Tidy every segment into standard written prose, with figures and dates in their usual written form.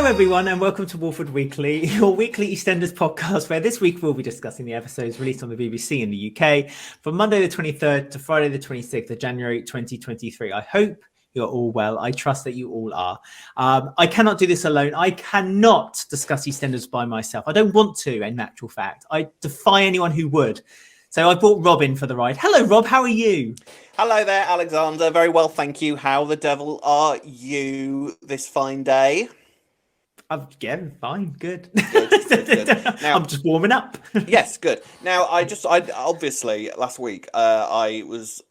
Hello everyone and welcome to Walford Weekly, your weekly EastEnders podcast where this week we'll be discussing the episodes released on the BBC in the UK from Monday the 23rd to Friday the 26th of January 2023. I hope you're all well. I trust that you all are. I cannot do this alone. I cannot discuss EastEnders by myself. I don't want to, in actual fact. I defy anyone who would. So I brought Rob in for the ride. Hello Rob, how are you? Hello there, Alexander. Very well, thank you. How the devil are you this fine day? Yeah, fine, good. Good. Now, I'm just warming up. Yes, good. Now, I obviously last week I was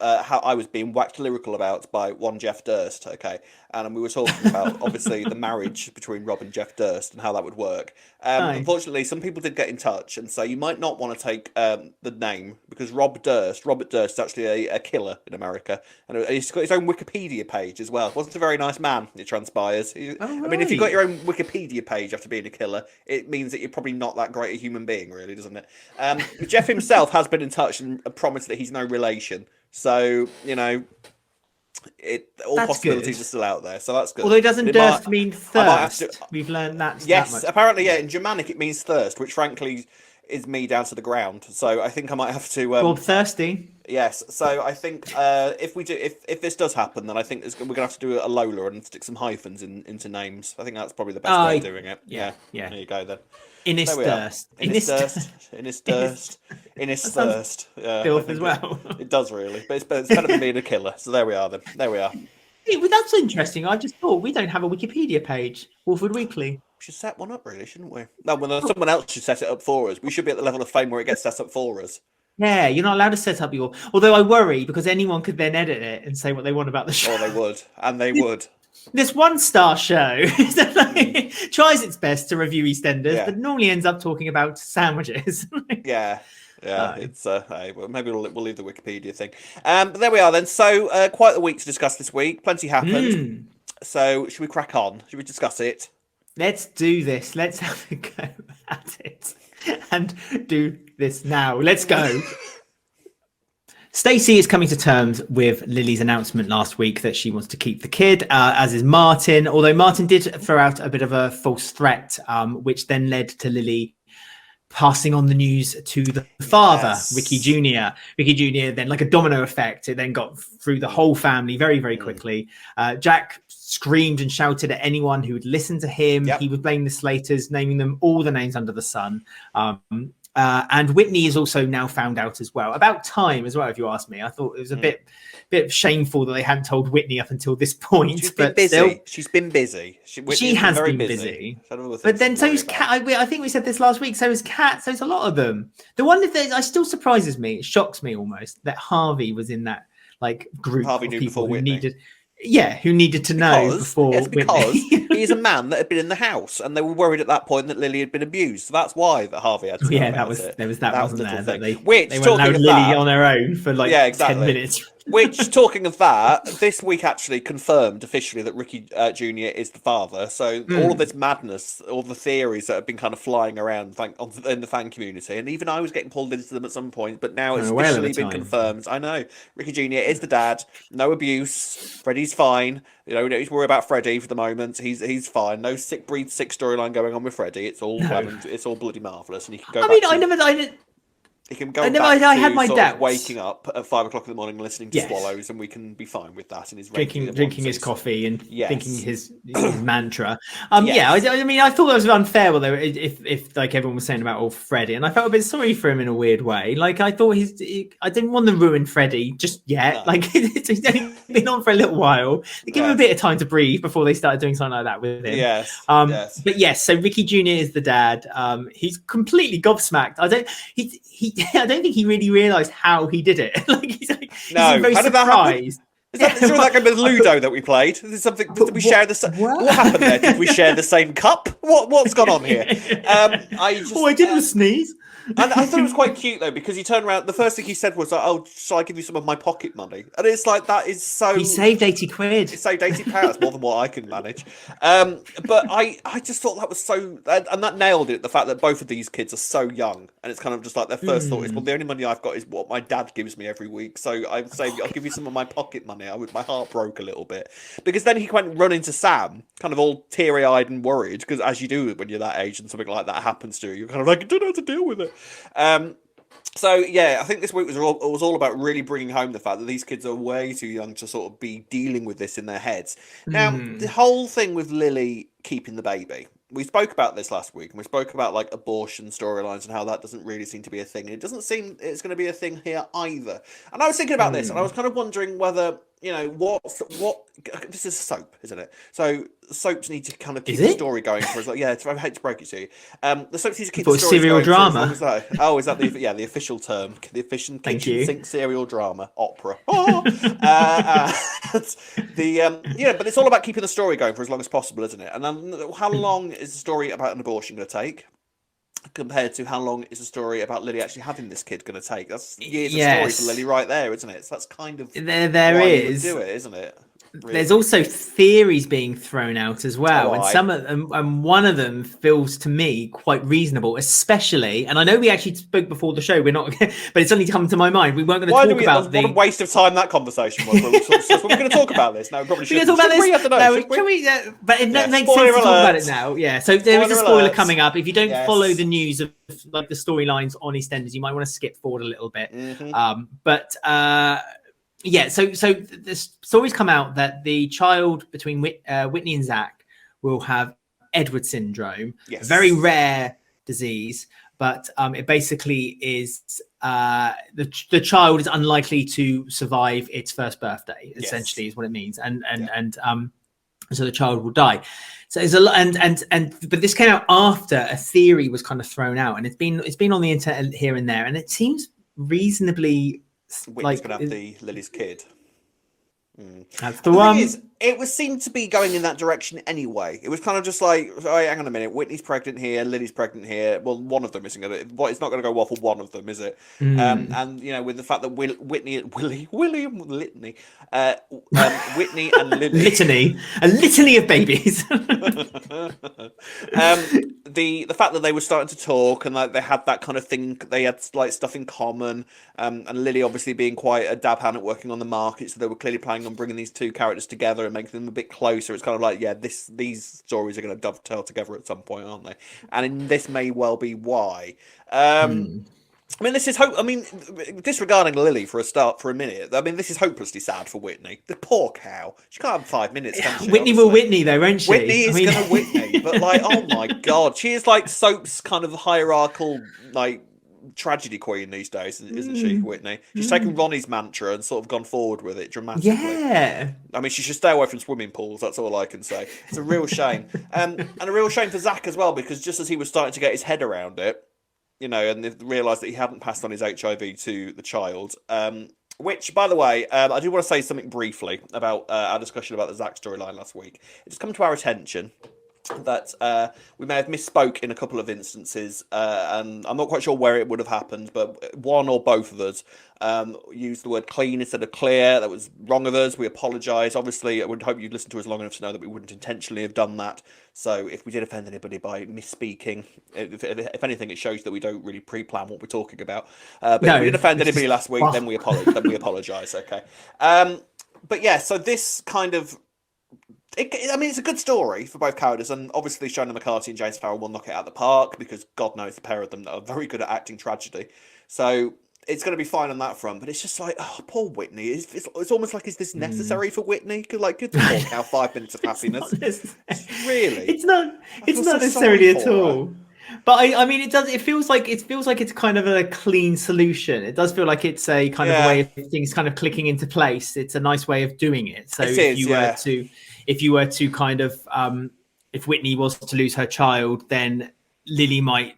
being waxed lyrical about by one Jeff Durst, okay, and we were talking about obviously the marriage between Rob and Jeff Durst and how that would work. Nice. Unfortunately, some people did get in touch, and so you might not want to take the name because Robert Durst is actually a killer in America, and he's got his own Wikipedia page as well. Wasn't a very nice man, it transpires. I mean, if you've got your own Wikipedia page after being a killer, it means that you're probably not that great a human being, really, doesn't it? Jeff himself has been in touch and promised that he's no relation. So, you know, all that's possibilities good. are still out there. So that's good. Although doesn't Durst mean thirst? We've learned that. Yes, that much. apparently, yeah. In Germanic, it means thirst, which frankly is me down to the ground. So I think I might have to. Bob thirsty. Yes. So I think if this does happen, then I think we're gonna have to do a Lola and stick some hyphens into names. I think that's probably the best way of doing it. Yeah. There you go then. Innis Durst. Innis Durst. Filth as well. It does really, but it's better than being a killer. So there we are then. There we are. Hey, well, that's interesting. I just thought we don't have a Wikipedia page. Walford Weekly. We should set one up, really, shouldn't we? No, well, someone else should set it up for us. We should be at the level of fame where it gets set up for us. Yeah, you're not allowed to set up your. Although I worry because anyone could then edit it and say what they want about the show. Oh, they would, and they would. This one-star show tries its best to review EastEnders, but normally ends up talking about sandwiches. Yeah. It's well, maybe we'll leave the Wikipedia thing. But there we are then. So quite a week to discuss this week. Plenty happened. So should we crack on? Should we discuss it? Let's do this. Let's have a go at it and do this now. Let's go. Stacey is coming to terms with Lily's announcement last week that she wants to keep the kid, as is Martin. Although Martin did throw out a bit of a false threat, which then led to Lily passing on the news to the father, Ricky Jr. Ricky Jr. then, like a domino effect, it then got through the whole family very, very quickly. Jack screamed and shouted at anyone who would listen to him. He would blame the Slaters, naming them all the names under the sun. And Whitney is also now found out as well. About time as well, if you ask me. I thought it was a bit shameful that they hadn't told Whitney up until this point. She's been busy. Still, she's been busy. She has been busy. But then so is Kat. I think we said this last week. So is Kat. So it's a lot of them. The one that still surprises me, it shocks me almost, that Harvey was in that like group Harvey of knew people before who Whitney. needed. Yeah, who needed to know before because Whitney. he's a man that had been in the house, and they were worried at that point that Lily had been abused. So that's why that Harvey had to know about it. There was that wasn't there? That they weren't allowed Lily on her own for like 10 minutes. Which, talking of that, this week actually confirmed officially that Ricky Jr. is the father. So all of this madness, all the theories that have been kind of flying around in the fan community, and even I was getting pulled into them at some point, but now it's officially been confirmed. I know. Ricky Jr. is the dad. No abuse. Freddie's fine. You know, we don't need to worry about Freddie for the moment. He's fine. No sick storyline going on with Freddie. It's all it's all bloody marvellous, and he can go He can go back to had my doubts. Waking up at 5 o'clock in the morning and listening to Swallows, and we can be fine with that. And his drinking his coffee and thinking his mantra. I mean, I thought that was unfair. Although if like everyone was saying about Freddie, and I felt a bit sorry for him in a weird way. Like I thought I didn't want to ruin Freddie just yet. No. Like he's only been on for a little while. They give him a bit of time to breathe before they started doing something like that with him. But yes, so Ricky Jr. is the dad. He's completely gobsmacked. I don't think he really realised how he did it. Like he's very surprised. Is that game of Ludo that we played? Is something? Did we share the same? What happened there? Did we share the same cup? What's gone on here? I did was sneeze. And I thought it was quite cute though, because he turned around. The first thing he said was, like, "Oh, shall I give you some of my pocket money?" And it's like that is so. He saved £80. He saved £80. That's more than what I can manage. But I just thought that was so, and that nailed it. The fact that both of these kids are so young, and it's kind of just like their first thought is, "Well, the only money I've got is what my dad gives me every week. So I'll give you some of my pocket money." funny. My heart broke a little bit because then he went running to Sam, kind of all teary-eyed and worried, because as you do when you're that age and something like that happens to you, you're kind of like, I don't know how to deal with it. So yeah, I think this week was all about really bringing home the fact that these kids are way too young to sort of be dealing with this in their heads. Now, the whole thing with Lily keeping the baby, we spoke about this last week, and we spoke about like abortion storylines and how that doesn't really seem to be a thing. And it doesn't seem it's going to be a thing here either. And I was thinking about this, and I was kind of wondering whether, you know, what this is soap, isn't it? So soaps need to kind of keep the story going for us. Like, yeah, I hate to break it to you. The soaps need to keep the story serial going drama. For as long as oh, is that the official term? The official kitchen sink serial drama opera. But it's all about keeping the story going for as long as possible, isn't it? And then how long is the story about an abortion going to take? Compared to how long is the story about Lily actually having this kid going to take? That's years of story for Lily right there, isn't it? So that's kind of there is do it, isn't it? Really. There's also theories being thrown out as well, and some of them, and one of them feels to me quite reasonable, especially. And I know we actually spoke before the show. We're not, but it's only come to my mind. We weren't going to talk about what a waste of time that conversation was. We're going to talk about this now. We probably should. Talk about this. Can we? But it makes sense to talk about it now. Yeah. So there is a spoiler coming up. If you don't follow the news of like the storylines on EastEnders, you might want to skip forward a little bit. Yeah, so the stories come out that the child between Whitney and Zach will have Edward syndrome, a very rare disease, but it basically is the child is unlikely to survive its first birthday. Essentially, is what it means, and so the child will die. So there's a lot, but this came out after a theory was kind of thrown out, and it's been on the internet here and there, and it seems reasonably. Whitney's gonna have Lily's kid. That's the one. Thing is, it seemed to be going in that direction anyway. It was kind of just like, oh, hang on a minute, Whitney's pregnant here, Lily's pregnant here. Well, one of them isn't gonna. It's not gonna go well for one of them, is it? And you know, with the fact that Whitney and Lily, Whitney and Lily, a litany of babies. The fact that they were starting to talk and like they had that kind of thing, they had like stuff in common. And Lily obviously being quite a dab hand at working on the market, so they were clearly planning on bringing these two characters together and making them a bit closer. It's kind of like, yeah, these stories are going to dovetail together at some point, aren't they? And this may well be why. I mean, this is hope. I mean, disregarding Lily for a minute. I mean, this is hopelessly sad for Whitney. The poor cow. She can't have 5 minutes. Can she, Whitney will Whitney though, won't she? Whitney is going to Whitney, but like, oh my god, she is like soap's kind of hierarchical like tragedy queen these days, isn't she, Whitney? She's taken Ronnie's mantra and sort of gone forward with it dramatically. Yeah. I mean, she should stay away from swimming pools. That's all I can say. It's a real shame, and a real shame for Zach as well, because just as he was starting to get his head around it. You know, and they've realised that he hadn't passed on his HIV to the child. Which, by the way, I do want to say something briefly about our discussion about the Zach storyline last week. It's come to our attention that we may have misspoke in a couple of instances, and I'm not quite sure where it would have happened, but one or both of us used the word clean instead of clear. That was wrong of us. We apologise. Obviously, I would hope you'd listened to us long enough to know that we wouldn't intentionally have done that. So if we did offend anybody by misspeaking, if anything, it shows that we don't really pre-plan what we're talking about. But if we did offend anybody last week, then we apologise. Okay. But yeah, so this kind of... I mean, it's a good story for both characters, and obviously Shona McCarthy and James Farrell will knock it out of the park, because God knows the pair of them are very good at acting tragedy. So it's going to be fine on that front, but it's just like, oh, poor Whitney. It's almost like, is this necessary for Whitney? Like, good poor cow, 5 minutes of happiness. Really? It's not necessarily at all. But I mean, it feels like it's kind of a clean solution. It does feel like it's a kind of way of things kind of clicking into place. It's a nice way of doing it. So if you were to kind of, if Whitney was to lose her child, then Lily might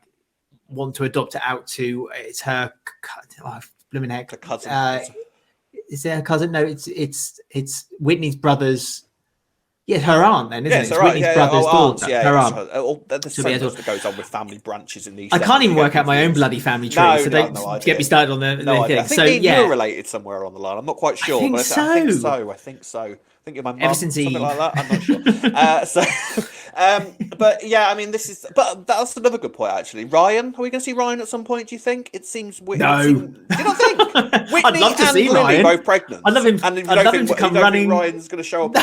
want to adopt it out to her blooming heck. Her cousin. Is it her cousin? No, it's Whitney's brother's. Yeah, her aunt then, isn't it? It's Whitney's brother's daughter. Her aunt. There's so much that goes on with family branches in these. I can't even work out my own bloody family tree, so don't get me started on the thing. I think you're related somewhere on the line. I'm not quite sure, but I think so. think you're my mum, Ever since something Eve. like that. I'm not sure. But yeah, I mean, but that's another good point, actually. Ryan, are we going to see Ryan at some point, do you think? It seems... No. Do you not think? Whitney I'd love to and see Lily Ryan. both pregnant. I'd love him, and you I'd don't love think, him to come you don't running... think Ryan's going to show up?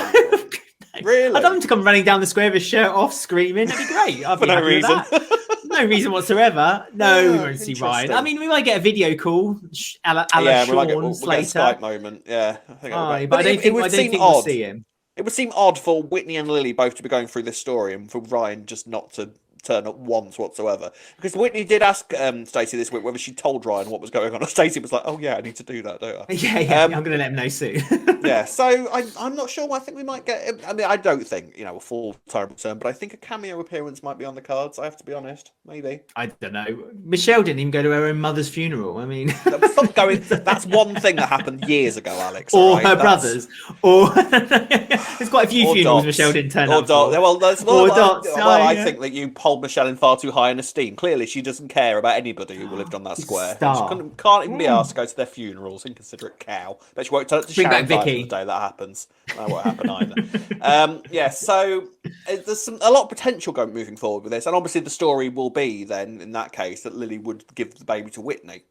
Really? I'd love him to come running down the square with his shirt off, screaming. That'd be great. I'd be For no happy with reason. that. No reason whatsoever. No, we Yeah, won't see Ryan. interesting. I mean, we might get a video call, a la Yeah, Sean we'll get a Slater. Skype moment. Yeah, I think Aye, but but I don't think we'll see him. It would seem odd for Whitney and Lily both to be going through this story and for Ryan just not to turn up once whatsoever. Because Whitney did ask Stacey this week whether she told Ryan what was going on. And Stacey was like, "Oh yeah, I need to do that, don't I?" Yeah, I'm going to let him know soon. Yeah, so I'm not sure. I think we might get... I mean, I don't think, a full-time return, but I think a cameo appearance might be on the cards, I have to be honest. Maybe. I don't know. Michelle didn't even go to her own mother's funeral. I mean... Stop going... That's one thing that happened years ago, Alex. Or right? her brothers. Or... There's quite a few funerals Michelle didn't turn up for. Well, I yeah. think that you hold Michelle in far too high an esteem. Clearly, she doesn't care about anybody who lived on that square. Star. She can't even be asked to go to their funerals. Inconsiderate cow. But she won't turn up to Sharon's the day that happens. That won't happen either. Yeah, so there's a lot of potential moving forward with this. And obviously the story will be then, in that case, that Lily would give the baby to Whitney.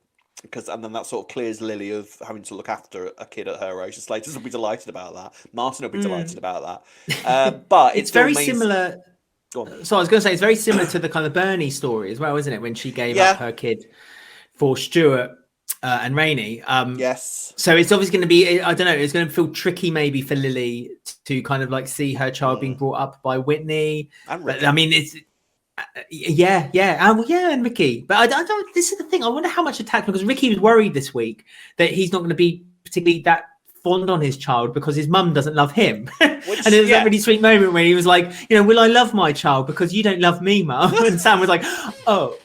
And then that sort of clears Lily of having to look after a kid at her age. Slaters will be delighted about that. Martin will be delighted about that. But it's very similar. So I was going to say, it's very similar to the kind of Bernie story as well, isn't it? When she gave up her kid for Stuart and Rainey. Yes. So it's obviously going to be, I don't know, it's going to feel tricky maybe for Lily to kind of like see her child being brought up by Whitney. But, I mean, it's... and Ricky. But I don't. This is the thing. I wonder how much attachment, because Ricky was worried this week that he's not going to be particularly that fond on his child because his mum doesn't love him. And it was that really sweet moment when he was like, will I love my child because you don't love me, mum? And Sam was like, oh.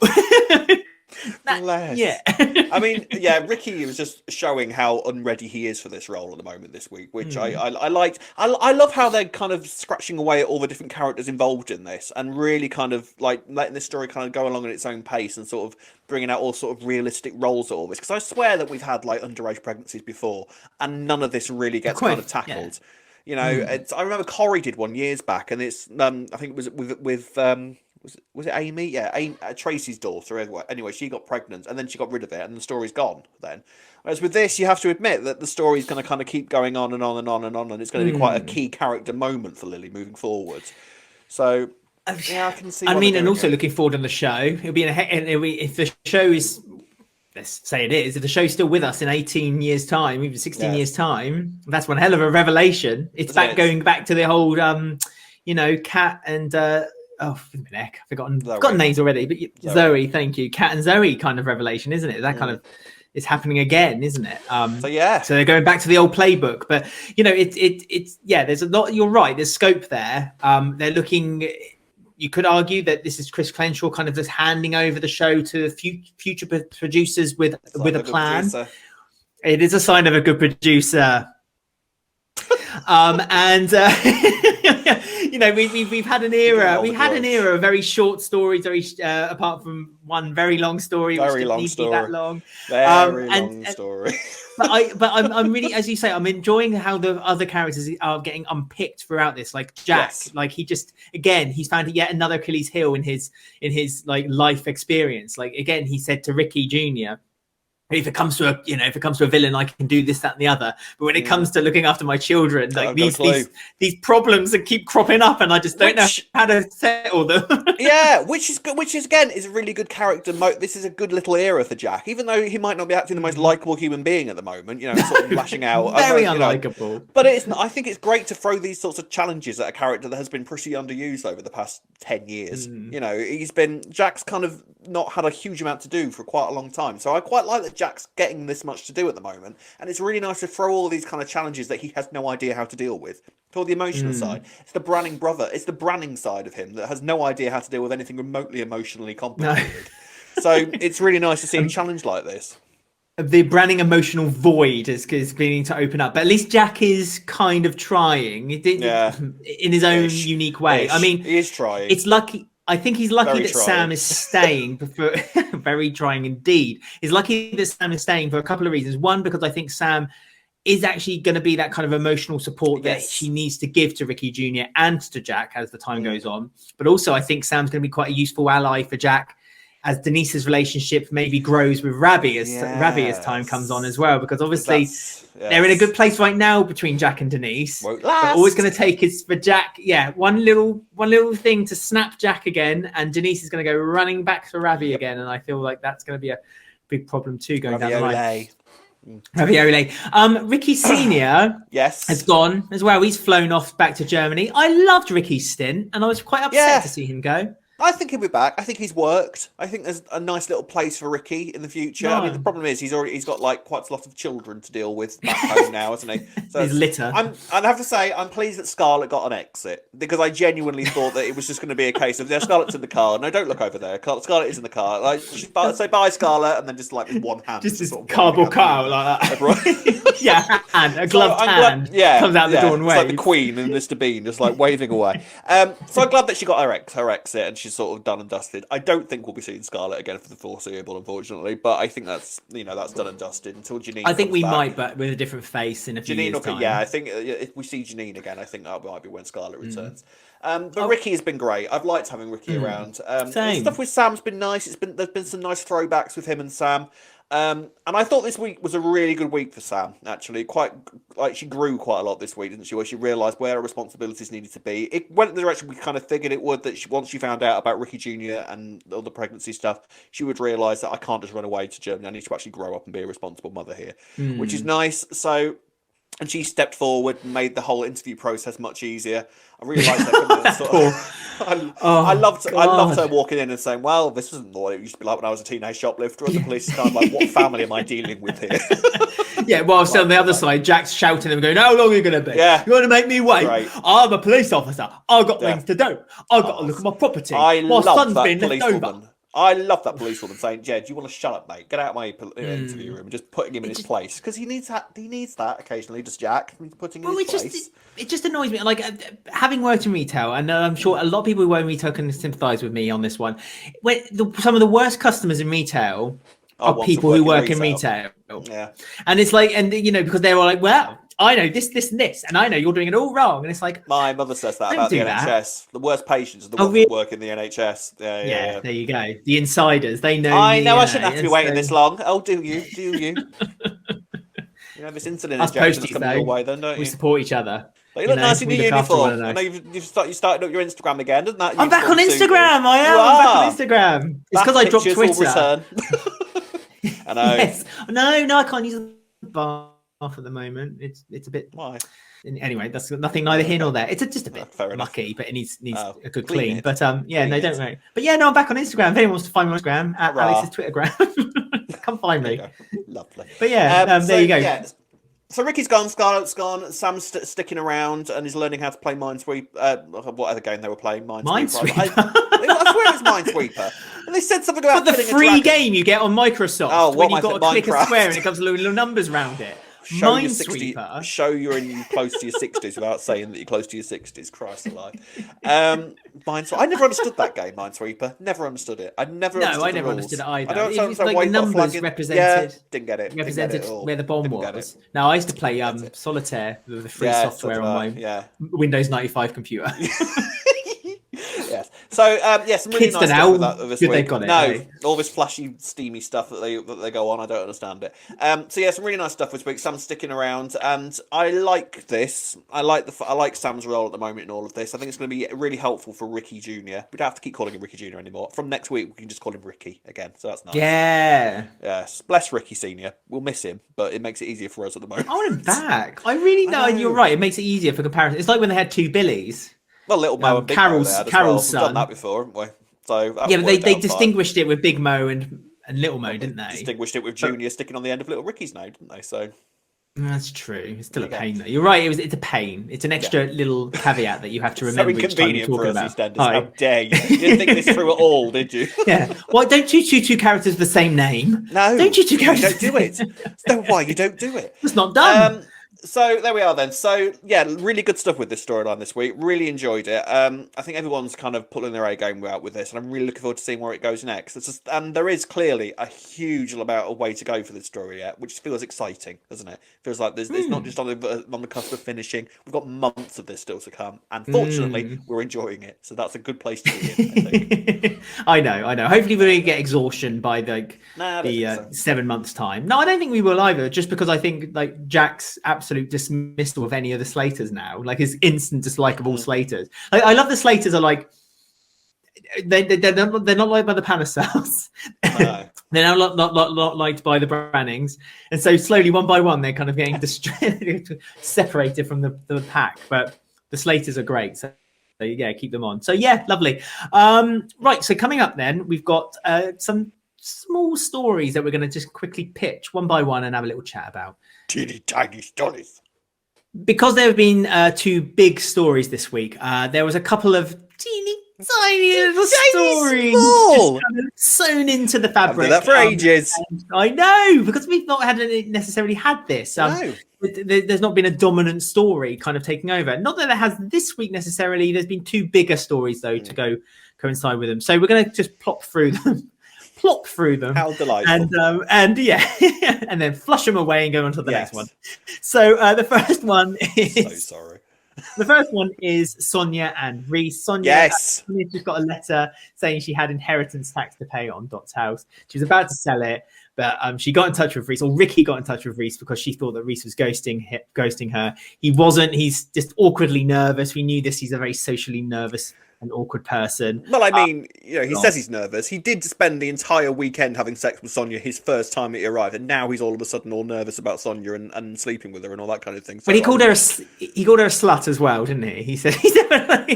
Yeah. I mean, Ricky was just showing how unready he is for this role at the moment this week, which I liked. I love how they're kind of scratching away at all the different characters involved in this and really kind of like letting this story kind of go along at its own pace and sort of bringing out all sort of realistic roles at all this. Because I swear that we've had like underage pregnancies before and none of this really gets kind of tackled. I remember Corrie did one years back, and it's I think it was with was it Amy? Yeah, Tracy's daughter. Anyway, she got pregnant and then she got rid of it, and the story's gone then. Whereas with this, you have to admit that the story's going to kind of keep going on and on and on and on, and it's going to be quite a key character moment for Lily moving forward. So yeah, I can see. I mean, and also looking forward on the show, it'll be if the show is, let's say it is, if the show's still with us in 18 years' time, even 16 years' time, that's one hell of a revelation. It's going back to the whole, Kat and I've forgotten names already, but Zoe, thank you. Kat and Zoe kind of revelation, isn't it? That kind of is happening again, isn't it? So they're going back to the old playbook, but it's there's a lot. You're right. There's scope there. They're looking. You could argue that this is Chris Crenshaw kind of just handing over the show to future producers with a plan. It is a sign of a good producer. We've had an era. We had an era of very short stories, apart from one very long story, which didn't need to be that long. Very long story. But I'm really, as you say, I'm enjoying how the other characters are getting unpicked throughout this. Like Jack, like he's found yet another Achilles heel in his like life experience. Like again, he said to Ricky Jr., if it comes to a villain, I can do this, that, and the other. But when it comes to looking after my children, like these problems that keep cropping up, and I just don't know how to settle them. Which is again is a really good character. This is a good little era for Jack, even though he might not be acting the most likable human being at the moment. Sort of lashing out, very unlikable. But I think it's great to throw these sorts of challenges at a character that has been pretty underused over the past 10 years. Jack's kind of not had a huge amount to do for quite a long time, so I quite like that Jack's getting this much to do at the moment, and it's really nice to throw all these kind of challenges that he has no idea how to deal with. For the emotional side, it's the Branning side of him that has no idea how to deal with anything remotely emotionally complicated. So it's really nice to see him challenged like this. The Branning emotional void is beginning to open up, but at least Jack is kind of trying in his own unique way. I mean, he is trying. It's lucky. I think he's lucky that Sam is staying for very trying indeed. He's lucky that Sam is staying for a couple of reasons. One, because I think Sam is actually going to be that kind of emotional support that Yes. she needs to give to Ricky Jr. and to Jack as the time goes on. But also, I think Sam's going to be quite a useful ally for Jack as Denise's relationship maybe grows with Ravi as time comes on as well, because obviously they're in a good place right now between Jack and Denise. Won't But last. all it's going to take is for Jack, one little thing to snap Jack again, and Denise is going to go running back to Ravi again, and I feel like that's going to be a big problem too going down the line. Ravioli. Ricky Senior has gone as well. He's flown off back to Germany. I loved Ricky's stint, and I was quite upset to see him go. I think he'll be back. I think he's worked. I think there's a nice little place for Ricky in the future. I mean, the problem is he's got like quite a lot of children to deal with back home now, hasn't he? So his litter. I'd have to say I'm pleased that Scarlett got an exit, because I genuinely thought that it was just going to be a case of Scarlett's in the car. No, don't look over there. Scarlett is in the car. Like, say bye, Scarlett, and then just like with one hand, just this cardboard cutout like that. A gloved hand. Comes out the door and waves. It's like the Queen and Mr. Bean, just like waving away. So I'm glad that she got her exit, and she's sort of done and dusted. I don't think we'll be seeing Scarlett again for the foreseeable, unfortunately, but I think that's done and dusted until Janine. I think we might, but with a different face in a few years' time. Yeah, I think if we see Janine again, I think that might be when Scarlett returns. But Ricky has been great. I've liked having Ricky around. Stuff with Sam's been nice. There's been some nice throwbacks with him and Sam. And I thought this week was a really good week for Sam, actually. She grew quite a lot this week, didn't she? Where she realised where her responsibilities needed to be. It went in the direction we kind of figured it would, that once she found out about Ricky Jr. and all the pregnancy stuff, she would realise that I can't just run away to Germany. I need to actually grow up and be a responsible mother here, which is nice. So, and she stepped forward and made the whole interview process much easier. I realised that. I loved her walking in and saying, "Well, this isn't what it used to be like when I was a teenage shoplifter." And the police is kind of like, "What family am I dealing with here?" Whilst on the other side, Jack's shouting and going, "How long are you going to be? Yeah. You want to make me wait? Right. I'm a police officer. I've got things to do. I've got to look at my property. My son's been left over." I love that policewoman saying, "Jed, you want to shut up, mate? Get out of my interview room," and just putting him in his place, because he needs that. He needs that occasionally. Does Jack putting in his place? It just annoys me. Like, having worked in retail, and I'm sure a lot of people who work in retail can sympathise with me on this one. When some of the worst customers in retail are people who work in retail. Yeah, and it's like, and because they're all like, "Well, I know this, and this, and I know you're doing it all wrong." And it's like, my mother says that about the NHS. The worst patients are the ones that work in the NHS. Yeah. There you go. The insiders, they know. I know I shouldn't have to be waiting this long. Oh, do you? You know, this insulin injection is coming your way, then, don't you? We support each other. But you look nice in your uniform. I know you've started up your Instagram again, doesn't that? I'm back on Instagram. I am. I'm back on Instagram. It's because I dropped Twitter. I know. Yes. No, I can't use the bar at the moment. It's a bit. Why? Anyway, that's nothing neither here nor there. It's just a bit mucky, but it needs a good clean. But don't worry. But I'm back on Instagram. If anyone wants to find me on Instagram, at Alex's Twittergram, come find me. Lovely. But there you go. Yeah. So Ricky's gone, Scarlett's gone, Sam's sticking around and is learning how to play Minesweeper. What other game they were playing? Minesweeper. I swear it was Minesweeper. And they said something about the free game you get on Microsoft when you've got to click a square and it comes with little numbers around it. Minesweeper. Show you're close to your 60s without saying that you're close to your 60s. Christ alive. Minesweeper. I never understood that game, Minesweeper. Never understood it. I never understood it either. I don't understand why numbers represented. Didn't get it. Represented where the bomb was. Now I used to play Solitaire with the free software on my Windows 95 computer. Yes. So some really nice stuff with that this week. They've got it, all this flashy, steamy stuff that they go on. I don't understand it. Some really nice stuff this week. Sam's sticking around, and I like this. I like Sam's role at the moment in all of this. I think it's going to be really helpful for Ricky Jr. We don't have to keep calling him Ricky Jr. anymore. From next week, we can just call him Ricky again. So that's nice. Yeah. Yes. Bless Ricky Senior. We'll miss him, but it makes it easier for us at the moment. I want him back. I really know. You're right. It makes it easier for comparison. It's like when they had two Billies. Well, Little Mo and Big Mo there as well. We've done that before, haven't we? So but they distinguished it with Big Mo and Little Mo, didn't they? Distinguished it with Junior sticking on the end of Little Ricky's nose, didn't they? So that's true. It's still a pain, though. You're right. It's a pain. It's an extra little caveat that you have to remember each time you talk about. EastEnders. How dare you? You didn't think this through at all, did you? Yeah. Why don't you choose two characters with the same name? No. Don't you two characters? You don't do it. That's why you don't do it. It's not done. So there we are then. So yeah, really good stuff with this storyline this week. Really enjoyed it. I think everyone's kind of pulling their A game out with this, and I'm really looking forward to seeing where it goes next. And there is clearly a huge amount of way to go for this story yet, which feels exciting, doesn't it? Feels like it's not just on the cusp of finishing. We've got months of this still to come, and fortunately, we're enjoying it. So that's a good place to be in, I think. I know. Hopefully, we don't get exhaustion by the 7 months time. No, I don't think we will either. Just because I think like Jack's absolute dismissal of any of the Slaters now, like his instant dislike of all Slaters. I love the Slaters are like they're not liked by the Panisals. They're now not liked by the Brannings, and so slowly one by one they're kind of getting separated from the pack. But the Slaters are great, so yeah, keep them on. So yeah, lovely. Right, so coming up then we've got some small stories that we're going to just quickly pitch one by one and have a little chat about. Teeny tiny stories. Because there have been 2 big stories this week, there was a couple of teeny tiny little stories just kind of sewn into the fabric. I've done that for ages. I know, because we've not necessarily had this. No. There's not been a dominant story kind of taking over. Not that there has this week necessarily. There's been 2 bigger stories though to coincide with them. So we're going to just plop through them. How delightful. And yeah, and then flush them away and go on to the next one. So the first one is so sorry. The first one is Sonia and Reiss. Sonia's just got a letter saying she had inheritance tax to pay on Dot's house. She was about to sell it, but she got in touch with Reiss, or Ricky got in touch with Reiss because she thought that Reiss was ghosting her. He wasn't. He's just awkwardly nervous. We knew this. He's a very socially nervous an awkward person. Well, I mean, he says he's nervous. He did spend the entire weekend having sex with Sonia his first time he arrived, and now he's all of a sudden all nervous about Sonia and sleeping with her and all that kind of thing. So but he called her a slut as well, didn't he? He said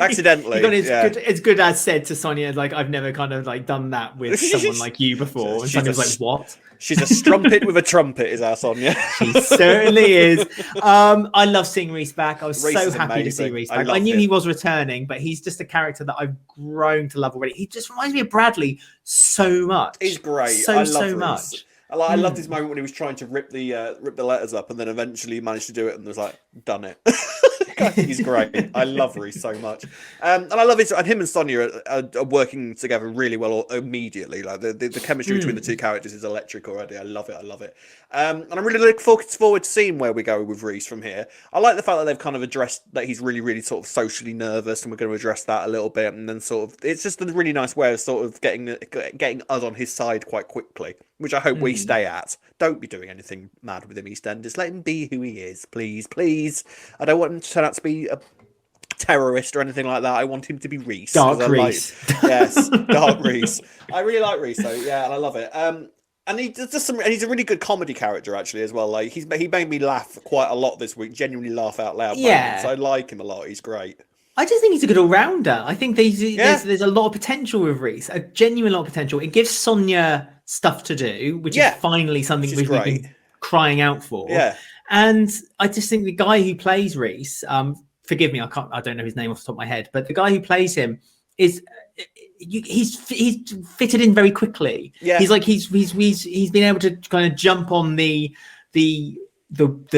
accidentally. It's good as said to Sonia, like, I've never kind of like done that with someone like you before. And Sonia was like, what? She's a strumpet with a trumpet, is our Sonia. She certainly is. I love seeing Reiss back. I was so happy to see Reiss back. I knew he was returning, but he's just a character that I've grown to love already. He just reminds me of Bradley so much. He's great. So much. I loved his moment when he was trying to rip the letters up, and then eventually managed to do it, and was like, done it. I think he's great. I love Reiss so much, and I love his. And him and Sonia are working together really well immediately. Like the chemistry between the two characters is electric already. I love it. And I'm really looking forward to seeing where we go with Reiss from here. I like the fact that they've kind of addressed that he's really, really sort of socially nervous, and we're going to address that a little bit. And then sort of, it's just a really nice way of sort of getting us on his side quite quickly, which I hope we stay at. Don't be doing anything mad with him, EastEnders. Let him be who he is, please, please. I don't want him to turn out to be a terrorist or anything like that. I want him to be Reiss. Dark Reiss. Yes, Dark Reiss. I really like Reiss, though. Yeah, and I love it. And he does and he's a really good comedy character actually as well. Like he made me laugh quite a lot this week. Genuinely laugh out loud. Yeah, so I like him a lot. He's great. I just think he's a good all-rounder. I think there's a lot of potential with Reiss, a genuine lot of potential. It gives Sonia stuff to do, which is finally something we've been crying out for. Yeah. And I just think the guy who plays Reiss, forgive me, I don't know his name off the top of my head, but the guy who plays him is he's fitted in very quickly. Yeah. He's been able to kind of jump on the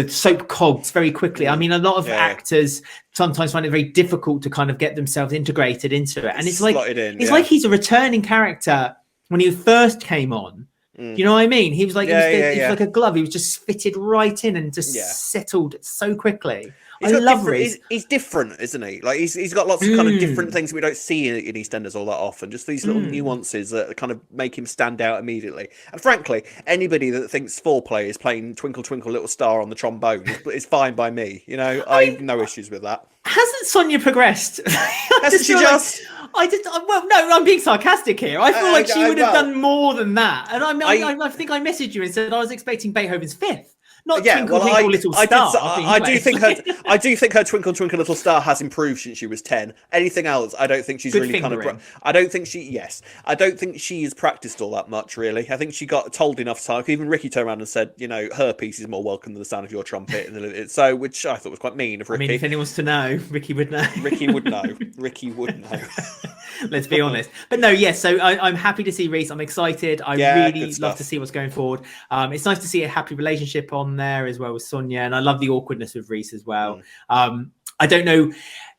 soap cogs very quickly. I mean, a lot of actors sometimes find it very difficult to kind of get themselves integrated into it. And it's like like he's a returning character when he first came on. You know what I mean? He was like he was like a glove. He was just fitted right in and just settled so quickly. I love Reiss. He's different, isn't he? Like he's got lots of kind of different things we don't see in EastEnders all that often. Just these little nuances that kind of make him stand out immediately. And frankly, anybody that thinks foreplay is playing Twinkle Twinkle Little Star on the trombone is fine by me. You know, I have no issues with that. Hasn't Sonia progressed? Hasn't she just? Well, no, I'm being sarcastic here. I feel like she would have done more than that. And I think I messaged you and said I was expecting Beethoven's Fifth. Not Twinkle Twinkle Little Star. I do think her Twinkle Twinkle Little Star has improved since she was 10. Anything else, I don't think she's really kind of. I don't think she has practiced all that much really. I think she got told enough time. Even Ricky turned around and said, you know, her piece is more welcome than the sound of your trumpet. So, which I thought was quite mean of Ricky. I mean, if anyone wants to know, Ricky would know. Ricky would know. Let's be honest. But no, yes. So I'm happy to see Reiss. I'm excited. I really love to see what's going forward. It's nice to see a happy relationship on there as well with Sonia, and I love the awkwardness with Reiss as well. I don't know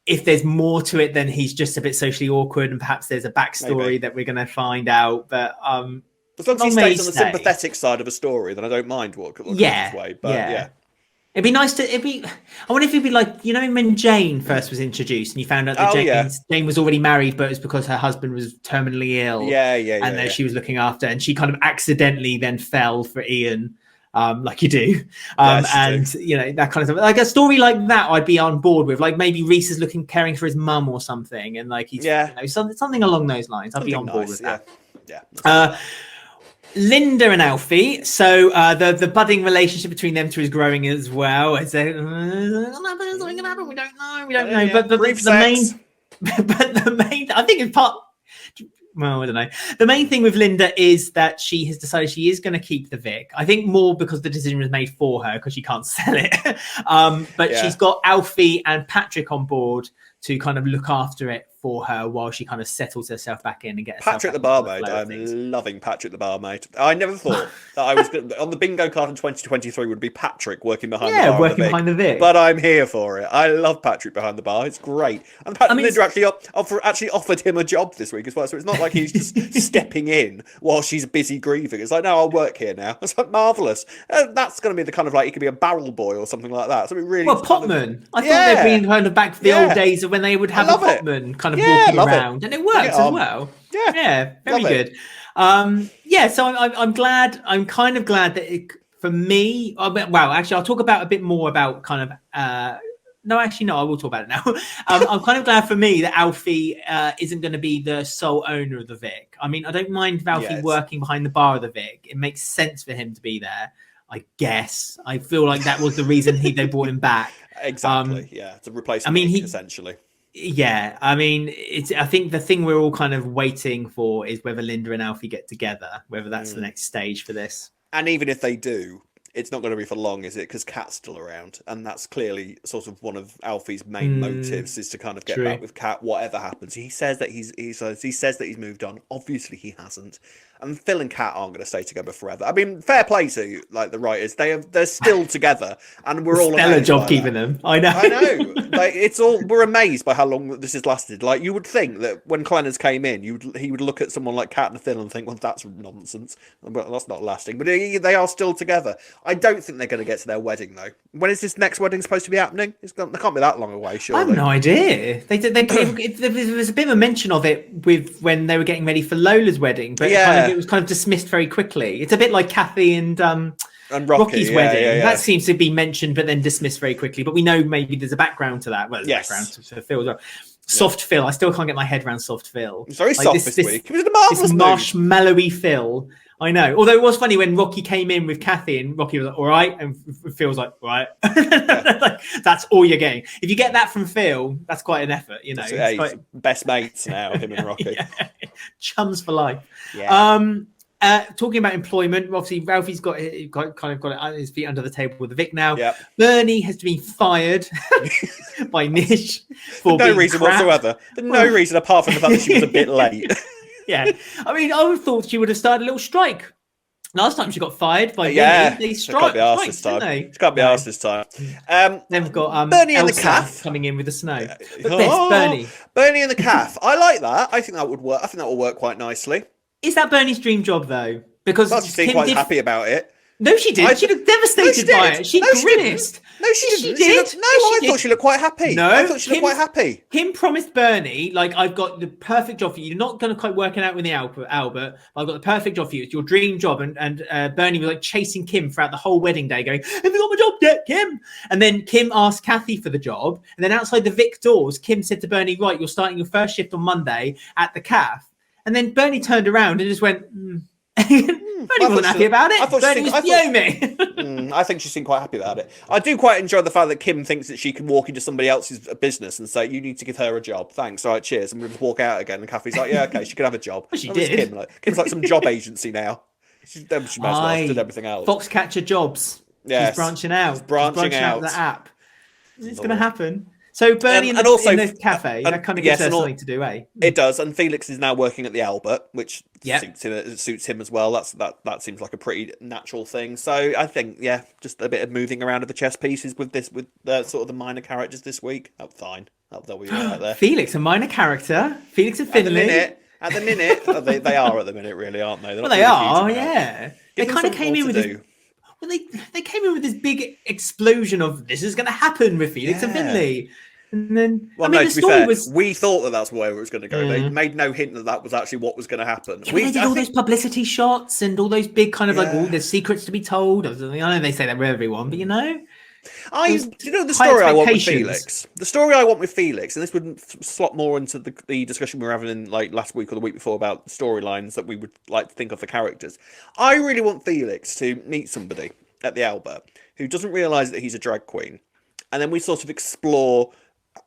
if there's more to it than he's just a bit socially awkward, and perhaps there's a backstory that we're going to find out. But as long as he stays on the sympathetic side of a story, then I don't mind what comes his way. But yeah. It'd be nice to. I wonder if it'd be like, you know, when Jane first was introduced, and you found out that Jane was already married, but it was because her husband was terminally ill. And then she was looking after, and she kind of accidentally then fell for Ian, like you do, and you know, that kind of stuff. Like a story like that, I'd be on board with. Like maybe Reiss is caring for his mum or something, and like he's you know, something along those lines. I'd be on board with that. Linda and Alfie. So the budding relationship between them two is growing as well. It's something gonna happen. We don't know. But the main, I think in part. Well, I don't know. The main thing with Linda is that she has decided she is going to keep the Vic. I think more because the decision was made for her because she can't sell it. But she's got Alfie and Patrick on board to kind of look after it for her while she kind of settles herself back in and gets Patrick the barmaid. I'm loving Patrick the barmaid. I never thought that I was on the bingo card in 2023 would be Patrick working behind the bar. Working behind the Vic. But I'm here for it. I love Patrick behind the bar. It's great. And Linda actually offered him a job this week as well. So it's not like he's just stepping in while she's busy grieving. It's like, no, I'll work here now. It's like marvellous. That's going to be the kind of like, he could be a barrel boy or something like that. Something really. Well, Potman. I thought they'd been kind of back for the old days of when they would have a Potman kind of walking around. And it works as well. Very good. So I'm glad. I'm kind of glad that for me. Actually, I'll talk about a bit more about kind of. No, I will talk about it now. I'm kind of glad for me that Alfie isn't going to be the sole owner of the Vic. I mean, I don't mind Alfie working behind the bar of the Vic. It makes sense for him to be there. I guess. I feel like that was the reason they brought him back. Exactly. It's a replacement. Essentially. Yeah, I mean, I think the thing we're all kind of waiting for is whether Linda and Alfie get together, whether that's the next stage for this. And even if they do, it's not going to be for long, is it? Because Kat's still around, and that's clearly sort of one of Alfie's main motives is to kind of get back with Kat, whatever happens. He says that he says that he's moved on. Obviously, he hasn't. And Phil and Kat aren't going to stay together forever. I mean, fair play to like the writers; they're still together, and we're all stellar job keeping them. I know. Like we're amazed by how long this has lasted. Like you would think that when Clenners came in, he would look at someone like Kat and Phil and think, well, that's nonsense. Well, that's not lasting. But they are still together. I don't think they're going to get to their wedding though. When is this next wedding supposed to be happening? They can't be that long away, surely. I have no idea. There was a bit of a mention of it with when they were getting ready for Lola's wedding, but it was kind of dismissed very quickly. It's a bit like Kathy and Rocky's wedding. That seems to be mentioned but then dismissed very quickly. But we know maybe there's a background to that. Well, there's a background to Phil as well. Soft Phil. I still can't get my head around Soft Phil. It's very soft this week. It was a marvellous marshmallowy Phil. I know. Although it was funny when Rocky came in with Kathy and Rocky was like, all right. And Phil was like, all right. Like, that's all you're getting. If you get that from Phil, that's quite an effort, you know. He's best mates now, him and Rocky. Chums for life. Talking about employment, obviously Ralphie's got his feet under the table with the Vic now. Bernie has been fired by Nish for no reason whatsoever. No reason apart from the fact that she was a bit late. I mean, I would have thought she would have started a little strike. Last time she got fired by they she can't be asked this time. She can't be asked this time. Then we've got Bernie and Elsa the calf coming in with the snow. But Bernie and the calf. I like that. I think that would work. I think that will work quite nicely. Is that Bernie's dream job though? Because she seemed quite happy about it. No, she did. She looked devastated by it. She grimaced. No, she didn't. I thought she looked quite happy. No, I thought she looked quite happy. Kim promised Bernie, like, I've got the perfect job for you. You're not going to quite work it out with the Albert, but I've got the perfect job for you. It's your dream job. And Bernie was like chasing Kim throughout the whole wedding day, going, "Have you got my job yet, Kim?" And then Kim asked Kathy for the job. And then outside the Vic doors, Kim said to Bernie, "Right, you're starting your first shift on Monday at the CAF." And then Bernie turned around and just went, Bernie wasn't happy about it. Bernie was fuming. I think she seemed quite happy about it. I do quite enjoy the fact that Kim thinks that she can walk into somebody else's business and say, "You need to give her a job. Thanks. All right, cheers." And we'll just walk out again. And Kathy's like, "Yeah, okay, she can have a job." Well, she did. Kim's like some job agency now. She might as well have done everything else. Foxcatcher Jobs. Yes. She's branching out. She's branching out the app. It's going to happen. So Bernie in and also the cafe, that kind of gives her something to do, eh? It does, and Felix is now working at the Albert, which Yep. suits him as well. That seems like a pretty natural thing. So I think, yeah, just a bit of moving around of the chess pieces with sort of the minor characters this week. Oh, fine, they'll be all right there. Felix, a minor character. Felix and Finley. At the minute, they are at the minute, really, aren't they? Well, they are, yeah. They kind of came in with this. Well, they came in with this big explosion of this is going to happen with Felix and Finley. And then, well, no, to be fair, we thought that's where it was going to go. They made no hint that was actually what was going to happen. Yeah, they did all those publicity shots and all those big kind of like, oh, there's secrets to be told. I know they say that with everyone, but the story I want with Felix. The story I want with Felix, and this would slot more into the discussion we were having in like last week or the week before about storylines that we would like to think of for characters. I really want Felix to meet somebody at the Albert who doesn't realise that he's a drag queen, and then we sort of explore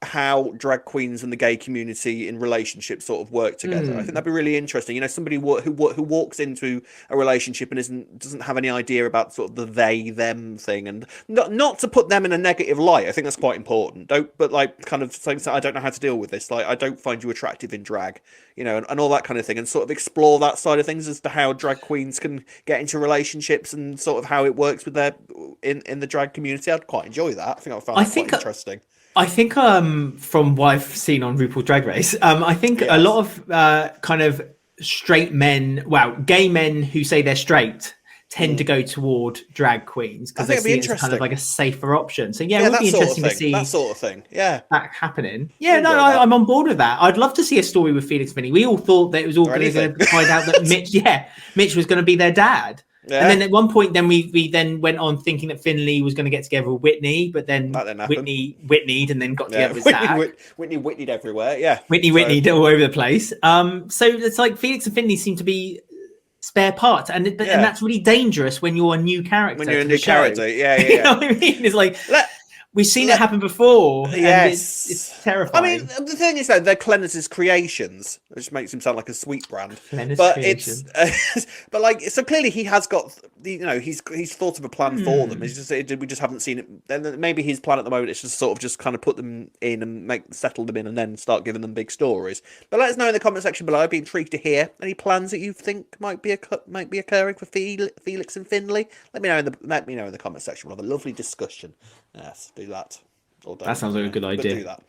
how drag queens and the gay community in relationships sort of work together. I think that'd be really interesting. Somebody who walks into a relationship and doesn't have any idea about sort of the they them thing, and not to put them in a negative light. I think that's quite important. But like kind of saying, I don't know how to deal with this. Like, I don't find you attractive in drag, and all that kind of thing, and sort of explore that side of things as to how drag queens can get into relationships and sort of how it works with their in the drag community. I'd quite enjoy that. I think I found that quite interesting. I think from what I've seen on RuPaul's Drag Race, I think a lot of kind of straight men, gay men who say they're straight tend to go toward drag queens because they see it as kind of like a safer option. So it would be interesting to see that sort of thing. Yeah, that happening. Yeah, I'm on board with that. I'd love to see a story with Felix and Finley. We all thought that it was all going to find out that Mitch was going to be their dad. Yeah. And then at one point, we then went on thinking that Finley was going to get together with Whitney, but then Whitney Whitneyed and then got together with Zach. Whitney Whitneyed everywhere, yeah. Whitneyed all over the place. So it's like Felix and Finley seem to be spare parts, and that's really dangerous when you're a new character. When you're a new character, yeah. You know what I mean? It's like we've seen it happen before. Yes, it's terrifying. I mean, the thing is though, they're Clennis's creations, which makes him sound like a sweet brand. Creation. But like, so clearly he has got, he's thought of a plan for them. It's just we just haven't seen it. And maybe his plan at the moment is just sort of just kind of put them in and settle them in, and then start giving them big stories. But let us know in the comment section below. I'd be intrigued to hear any plans that you think might be occurring for Felix and Finley. Let me know in the comment section. We'll have a lovely discussion. Yes, do that. That sounds like a good idea. Do that.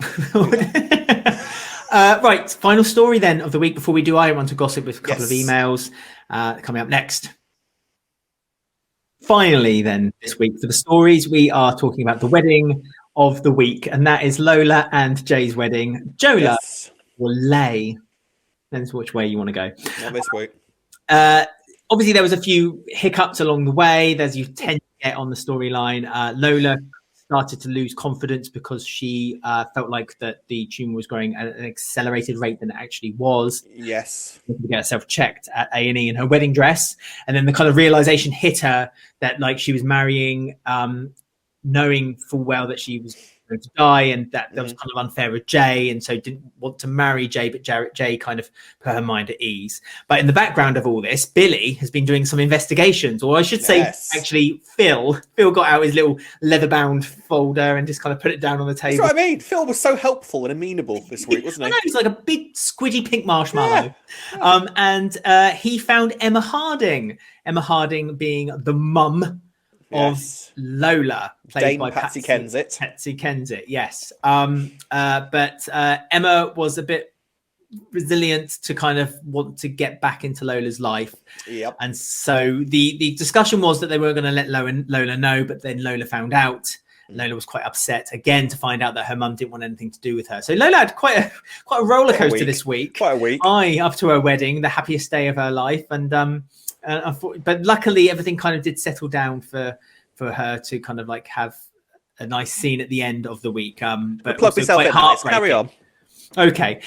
Right, final story then of the week before we do I want to gossip with a couple of emails coming up next. Finally then, this week for the stories, we are talking about the wedding of the week, and that is Lola and Jay's wedding. Jola or Lay, depends which way you want to go. Not this week. Obviously there was a few hiccups along the way, as you tend to get on the storyline. Lola started to lose confidence because she felt like that the tumor was growing at an accelerated rate than it actually was. Yes. To get herself checked at A&E in her wedding dress. And then the kind of realization hit her that like she was marrying, knowing full well that she was going to die, and that was kind of unfair with Jay, and so didn't want to marry Jay, but Jay kind of put her mind at ease. But in the background of all this, Billy has been doing some investigations, or I should say actually Phil got out his little leather-bound folder and just kind of put it down on the table. That's what I mean. Phil was so helpful and amenable this week, wasn't he? I know, he's like a big squidgy pink marshmallow. Yeah. And he found Emma Harding being the mum of Lola, played by Patsy Kensit. Patsy Kensit, yes. But Emma was a bit resilient to kind of want to get back into Lola's life. Yep. And so the discussion was that they were going to let Lola know, but then Lola found out. Lola was quite upset again to find out that her mum didn't want anything to do with her. So Lola had quite a roller coaster this week. Quite a week. Up to her wedding, the happiest day of her life, and but luckily everything kind of did settle down for her to kind of like have a nice scene at the end of the week. But plug myself in. Let's carry on. Okay.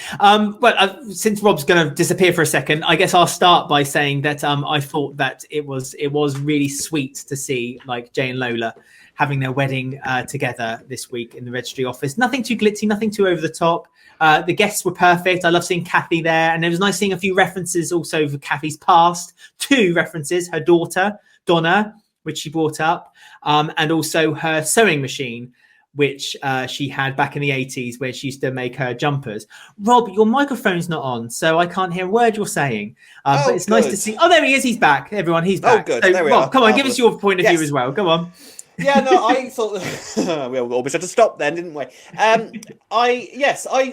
Since Rob's going to disappear for a second, I guess I'll start by saying that I thought that it was really sweet to see like Jay and Lola having their wedding together this week in the registry office. Nothing too glitzy, nothing too over the top. The guests were perfect. I love seeing Kathy there, and it was nice seeing a few references also for Kathy's past. 2 references: her daughter Donna, which she brought up, and also her sewing machine, which she had back in the 80s, where she used to make her jumpers. Rob, your microphone's not on, so I can't hear a word you're saying. But it's nice to see. Oh, there he is. He's back. Everyone, he's back. Oh, good. So, there we Rob, are. come on, give us your point of view as well. Go on. Yeah, no, I thought we almost had to stop then, didn't we? I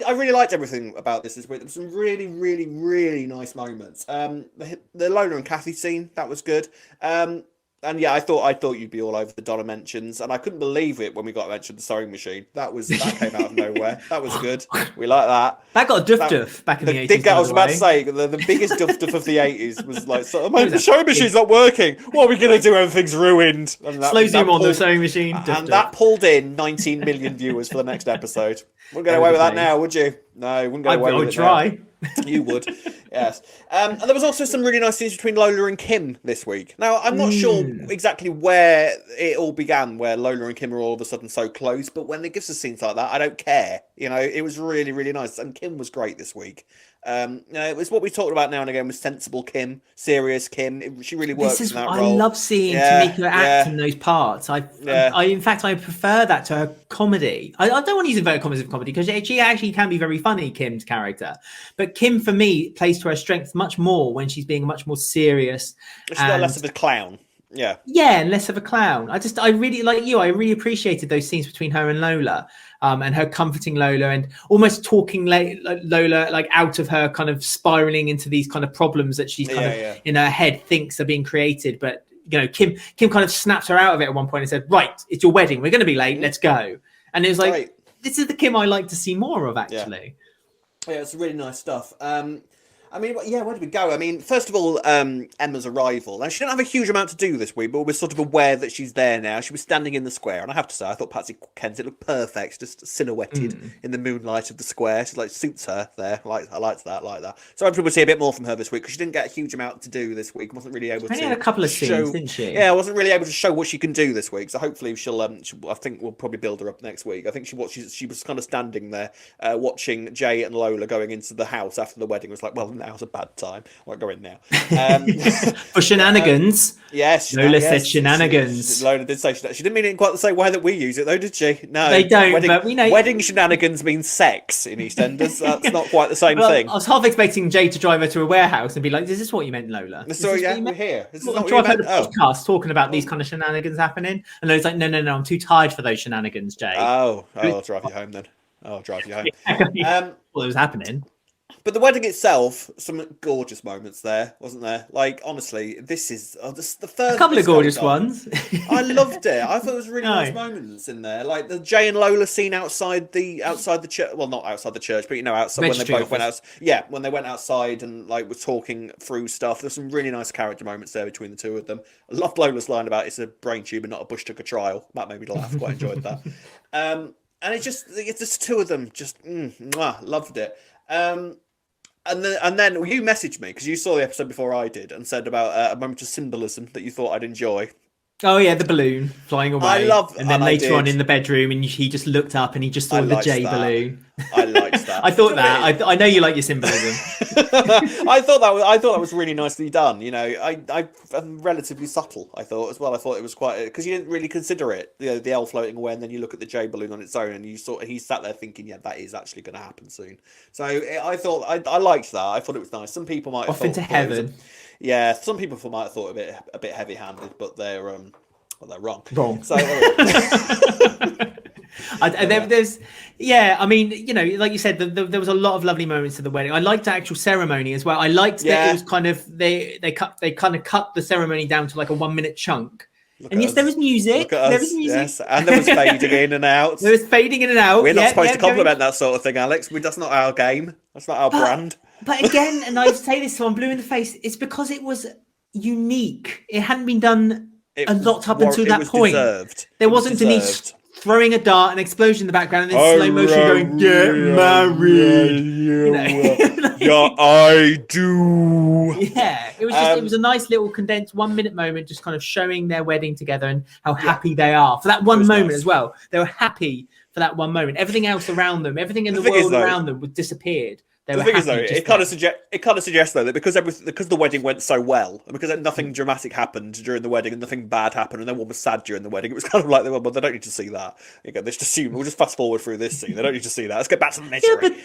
really liked everything about this week. There were some really, really, really nice moments. The Lola and Kathy scene, that was good. And yeah, I thought you'd be all over the Donna mentions, and I couldn't believe it when we got mentioned the sewing machine. That came out of nowhere. That was good. We like that. That got a duff back in the 80s. I was about to say the biggest duff of the 80s was like, the sewing machine's not working. What are we gonna do? Everything's ruined. Slow zoom on the sewing machine. And that pulled in 19 million viewers for the next episode. Wouldn't get away with that now, would you? No, wouldn't get away with it. I would try. You would, yes. And there was also some really nice scenes between Lola and Kim this week. Now, I'm not sure exactly where it all began, where Lola and Kim are all of a sudden so close, but when it gives us scenes like that, I don't care. It was really, really nice. And Kim was great this week. It was what we talked about now and again with sensible Kim, serious Kim. She really works in that role. I love seeing Tamika act in those parts. In fact, I prefer that to her comedy. I don't want to use inverted commas of comedy because she actually can be very funny, Kim's character. But Kim, for me, plays to her strength much more when she's being much more serious. She's got less of a clown. Yeah, and less of a clown. I really, like you, I really appreciated those scenes between her and Lola, and her comforting Lola and almost talking Lola like out of her kind of spiraling into these kind of problems that she's kind of in her head thinks are being created. But Kim kind of snaps her out of it at one point and said, "Right, it's your wedding. We're going to be late. Let's go." And it was like, this is the Kim I like to see more of, actually. Yeah, it's really nice stuff. Where did we go? First of all, Emma's arrival. Now, she didn't have a huge amount to do this week, but we're sort of aware that she's there now. She was standing in the square, and I have to say, I thought Patsy Kensit looked perfect, just silhouetted in the moonlight of the square. She suits her there. I liked that. So I'm probably see a bit more from her this week because she didn't get a huge amount to do this week. Wasn't really able to. She had a couple of scenes, didn't she? Yeah, wasn't really able to show what she can do this week. So hopefully she'll. I think we'll probably build her up next week. I think she was kind of standing there, watching Jay and Lola going into the house after the wedding. Was like, well, now's a bad time. I won't go in now. For shenanigans. Yes. Lola said shenanigans. Lola did say shenanigans. She didn't mean it in quite the same way that we use it, though, did she? No. They don't, but we know. Wedding shenanigans means sex in EastEnders. That's not quite the same thing. I was half expecting Jay to drive her to a warehouse and be like, is this what you meant, Lola? So, we're here. This is not what you meant? Podcast talking about these kind of shenanigans happening. And Lola's like, no, I'm too tired for those shenanigans, Jay. I'll drive you home then. I'll drive you home. Well, it was happening. But the wedding itself, some gorgeous moments there, wasn't there? Like, honestly, this is the third. A couple of gorgeous ones. I loved it. I thought there was really nice moments in there, like the Jay and Lola scene outside the church. Well, not outside the church, but outside when they both went out. Yeah, when they went outside and were talking through stuff. There's some really nice character moments there between the two of them. I loved Lola's line about it's a brain tube and not a bush took a trial. That made me laugh. Quite enjoyed that. And it's just two of them. Just loved it. And then you messaged me because you saw the episode before I did and said about a moment of symbolism that you thought I'd enjoy. Oh yeah, the balloon flying away. And then later on in the bedroom, and he just looked up and he just saw the J balloon. I liked that. I thought that. I know you like your symbolism. I thought that was really nicely done. I'm relatively subtle. I thought as well. I thought it was quite because you didn't really consider it. The L floating away, and then you look at the J balloon on its own, and he sat there thinking, yeah, that is actually going to happen soon. So I thought I liked that. I thought it was nice. Some people might have off into heaven. Yeah, some people might have thought a bit heavy-handed, but they're wrong. Wrong. So, there's, like you said, there was a lot of lovely moments at the wedding. I liked the actual ceremony as well. I liked that it was kind of they kind of cut the ceremony down to like a 1 minute chunk. And yes, there was music. There was music. Yes, and there was fading in and out. There was fading in and out. We're not supposed to compliment that sort of thing, Alex. That's not our game. That's not our brand. But again, and I say this so I'm blue in the face, it's because it was unique. It hadn't been done a lot up until that point. There wasn't Denise throwing a dart, an explosion in the background, and then slow motion going, get married. Yeah, I do. Yeah, it was a nice little condensed 1 minute moment, just kind of showing their wedding together and how happy they are for that one moment as well. They were happy for that one moment. Everything else around them, everything in the world around them was disappeared. They The were thing is, though, happy just it kind then. of suggests though that because the wedding went so well, and because nothing dramatic happened during the wedding, and nothing bad happened, and no one was sad during the wedding, it was kind of like, well, they don't need to see that. You go, they just assume we'll just fast forward through this scene. They don't need to see that. Let's get back to the misery.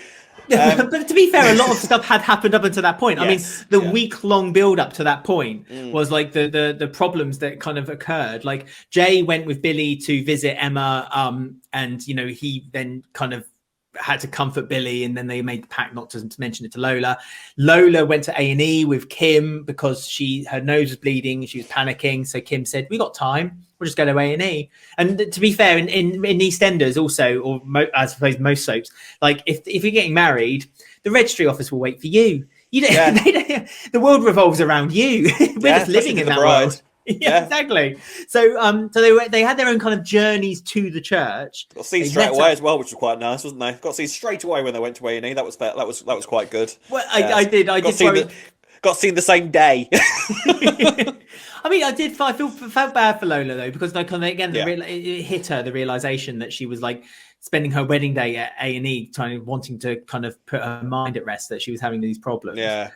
But to be fair, a lot of stuff had happened up until that point. Yes, I mean, the week-long build up to that point was like the problems that kind of occurred. Like Jay went with Billy to visit Emma, and he then kind of had to comfort Billy, and then they made the pact not to mention it to Lola. Lola went to A&E with Kim because her nose was bleeding, she was panicking. So Kim said, "We got time. We'll just go to A&E." And to be fair, in EastEnders also, or I suppose most soaps, like if you're getting married, the registry office will wait for you. The world revolves around you. We're just living in that world. Yeah, exactly. So they had their own kind of journeys to the church. Got to see straight away as well, which was quite nice, wasn't they? Got to see straight away when they went to A&E. That was that was quite good. Well, I did. Got to see the same day. I mean, I felt bad for Lola though, because like again, it hit her the realization that she was like spending her wedding day at A&E, wanting to kind of put her mind at rest that she was having these problems. Yeah.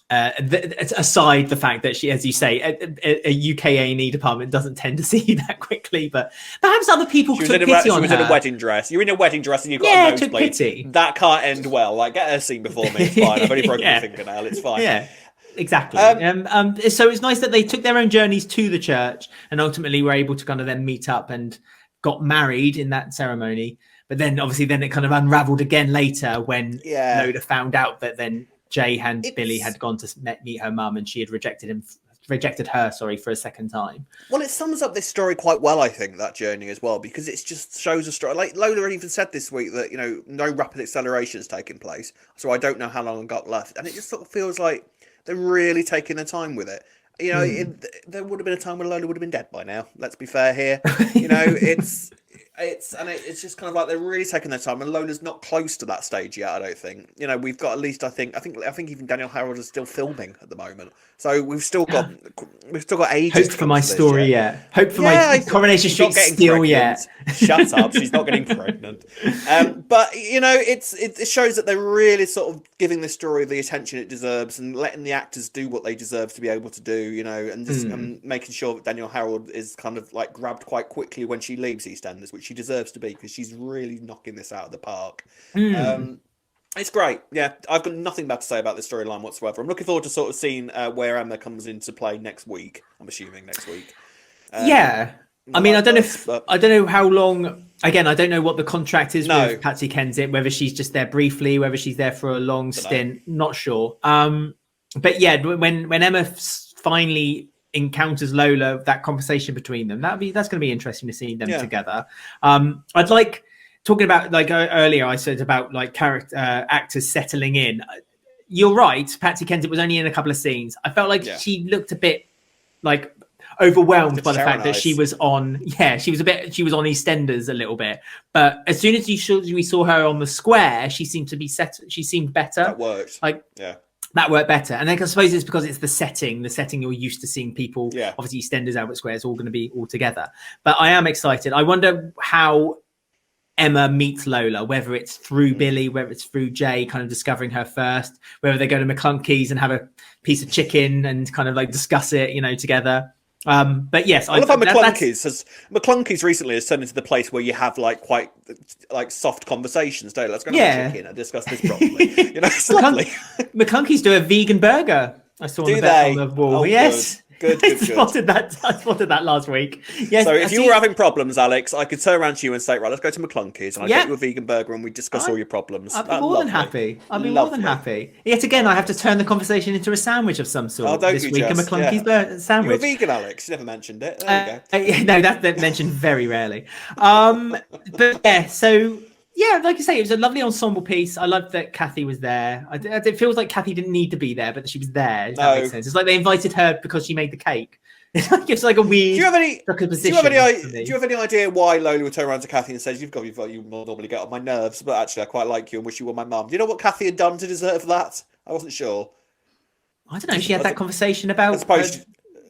Aside the fact that she, as you say, a UK A&E department doesn't tend to see you that quickly, but perhaps other people took pity on her. She was in a wedding dress. You're in a wedding dress and you've got a nosebleed. Took pity. That can't end well. Like, get her seen before me. It's fine. I've only broken my fingernail. It's fine. Yeah. Exactly. So it's nice that they took their own journeys to the church and ultimately were able to kind of then meet up and got married in that ceremony. But then obviously it kind of unraveled again later when Lola found out that then Jay and Billy had gone to meet her mum and she had rejected her for a second time. Well, it sums up this story quite well, I think, that journey as well, because it just shows a story. Like Lola even said this week that, no rapid acceleration has taken place, so I don't know how long I've got left. And it just sort of feels like they're really taking their time with it. There would have been a time when Lola would have been dead by now. Let's be fair here. It's just kind of like they're really taking their time, and Lola's not close to that stage yet. I don't think. We've got at least. I think even Daniel Harold is still filming at the moment, so we've still got ages. Hope for my story yet. Hope for my Coronation Street still yet. Shut up! She's not getting pregnant. But it shows that they're really sort of giving this story the attention it deserves and letting the actors do what they deserve to be able to do. And just making sure that Daniel Harold is kind of like grabbed quite quickly when she leaves EastEnders, which she deserves to be, because she's really knocking this out of the park. It's great. Yeah, I've got nothing bad to say about this storyline whatsoever. I'm looking forward to sort of seeing where Emma comes into play next week. I'm assuming next week. I mean, I don't know how long. Again, I don't know what the contract is with Patsy Kensit, whether she's just there briefly, whether she's there for a long stint. Not sure. But yeah, when Emma finally encounters Lola, that conversation between them, that's going to be interesting to see them together. I'd like, talking about, like earlier I said about like character actors settling in. You're right, Patsy Kensit was only in a couple of scenes. I felt like she looked a bit like overwhelmed by the fact that she was on she was on EastEnders a little bit, but as soon as we saw her on the square, she seemed better. That worked. That worked better. And I suppose it's because it's the setting you're used to seeing people. Obviously EastEnders, Albert Square is all going to be all together. But I am excited. I wonder how Emma meets Lola, whether it's through Billy, whether it's through Jay kind of discovering her first, whether they go to McClunkey's and have a piece of chicken and kind of like discuss it, together. But yes, I love how McClunkey's recently has turned into the place where you have like quite like soft conversations. Don't let's go and have a chicken and discuss this properly. It's lovely. McClunkey's do a vegan burger. I saw on the wall. Yes. Good. I spotted that last week. Yes. So if you were having problems, Alex, I could turn around to you and say, right, let's go to McClunkey's and I'll get you a vegan burger and we discuss all your problems. I'd be more than happy. Yet again, I have to turn the conversation into a sandwich of some sort this week. A McClunkey's sandwich. You're a vegan, Alex. You never mentioned it. There you go. No, that's mentioned very rarely. But yeah, so... Yeah, like you say, it was a lovely ensemble piece. I loved that Kathy was there. It feels like Kathy didn't need to be there, but she was there. If that makes sense. It's like they invited her because she made the cake. It's like a weird. Do you have any idea why Lola would turn around to Kathy and says, "You normally get on my nerves, but actually I quite like you and wish you were my mum." Do you know what Kathy had done to deserve that? I wasn't sure. I don't know. She had that conversation about.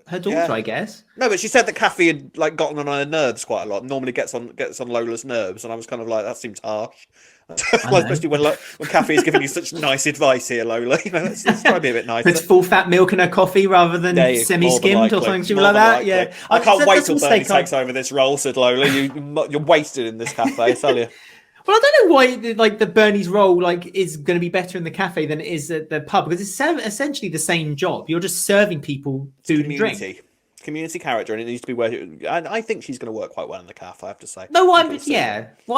her daughter, I guess. No, but she said that Kathy had like gotten on her nerves quite a lot. Normally gets on Lola's nerves, and I was kind of like, that seems harsh. Especially when Kathy is giving you such nice advice here, Lola. You know, let's try to be a bit nicer. Puts full fat milk in her coffee rather than semi-skimmed or something like that. Yeah, I can't wait till Bernie takes over this role, said Lola. You're wasted in this cafe, I tell you. Well, I don't know why like the Bernie's role like is going to be better in the cafe than it is at the pub, because it's essentially the same job. You're just serving people food and drink. Community character, and it needs to be where. And I think she's going to work quite well in the cafe, I have to say. No, what I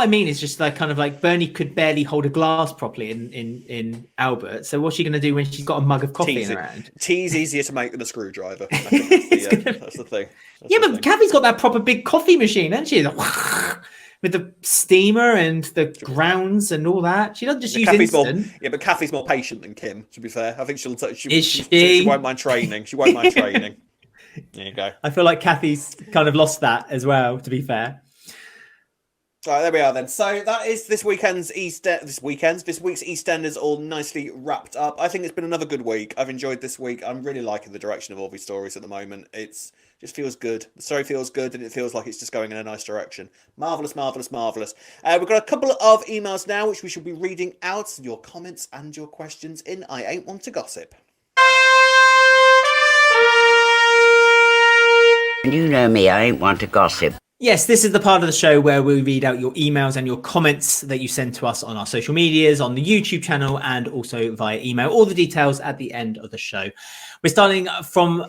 mean is just like kind of like Bernie could barely hold a glass properly in Albert. So what's she going to do when she's got a mug of coffee in her hand? Tea's easier to make than a screwdriver. I think that's the thing. But Kathy's got that proper big coffee machine, hasn't she? With the steamer and the grounds and all that. She doesn't just use instant. But Kathy's more patient than Kim, to be fair. I think she won't mind training. She won't mind training. There you go. I feel like Kathy's kind of lost that as well, to be fair. All right, there we are then. So that is this week's EastEnders all nicely wrapped up. I think it's been another good week. I've enjoyed this week. I'm really liking the direction of all these stories at the moment. It's just feels good. The story feels good, and it feels like it's just going in a nice direction. Marvellous, marvellous, marvellous. We've got a couple of emails now, which we should be reading out. Your comments and your questions in I Ain't Want to Gossip. You know me, I ain't want to gossip. Yes, this is the part of the show where we read out your emails and your comments that you send to us on our social medias, on the YouTube channel, and also via email. All the details at the end of the show. We're starting from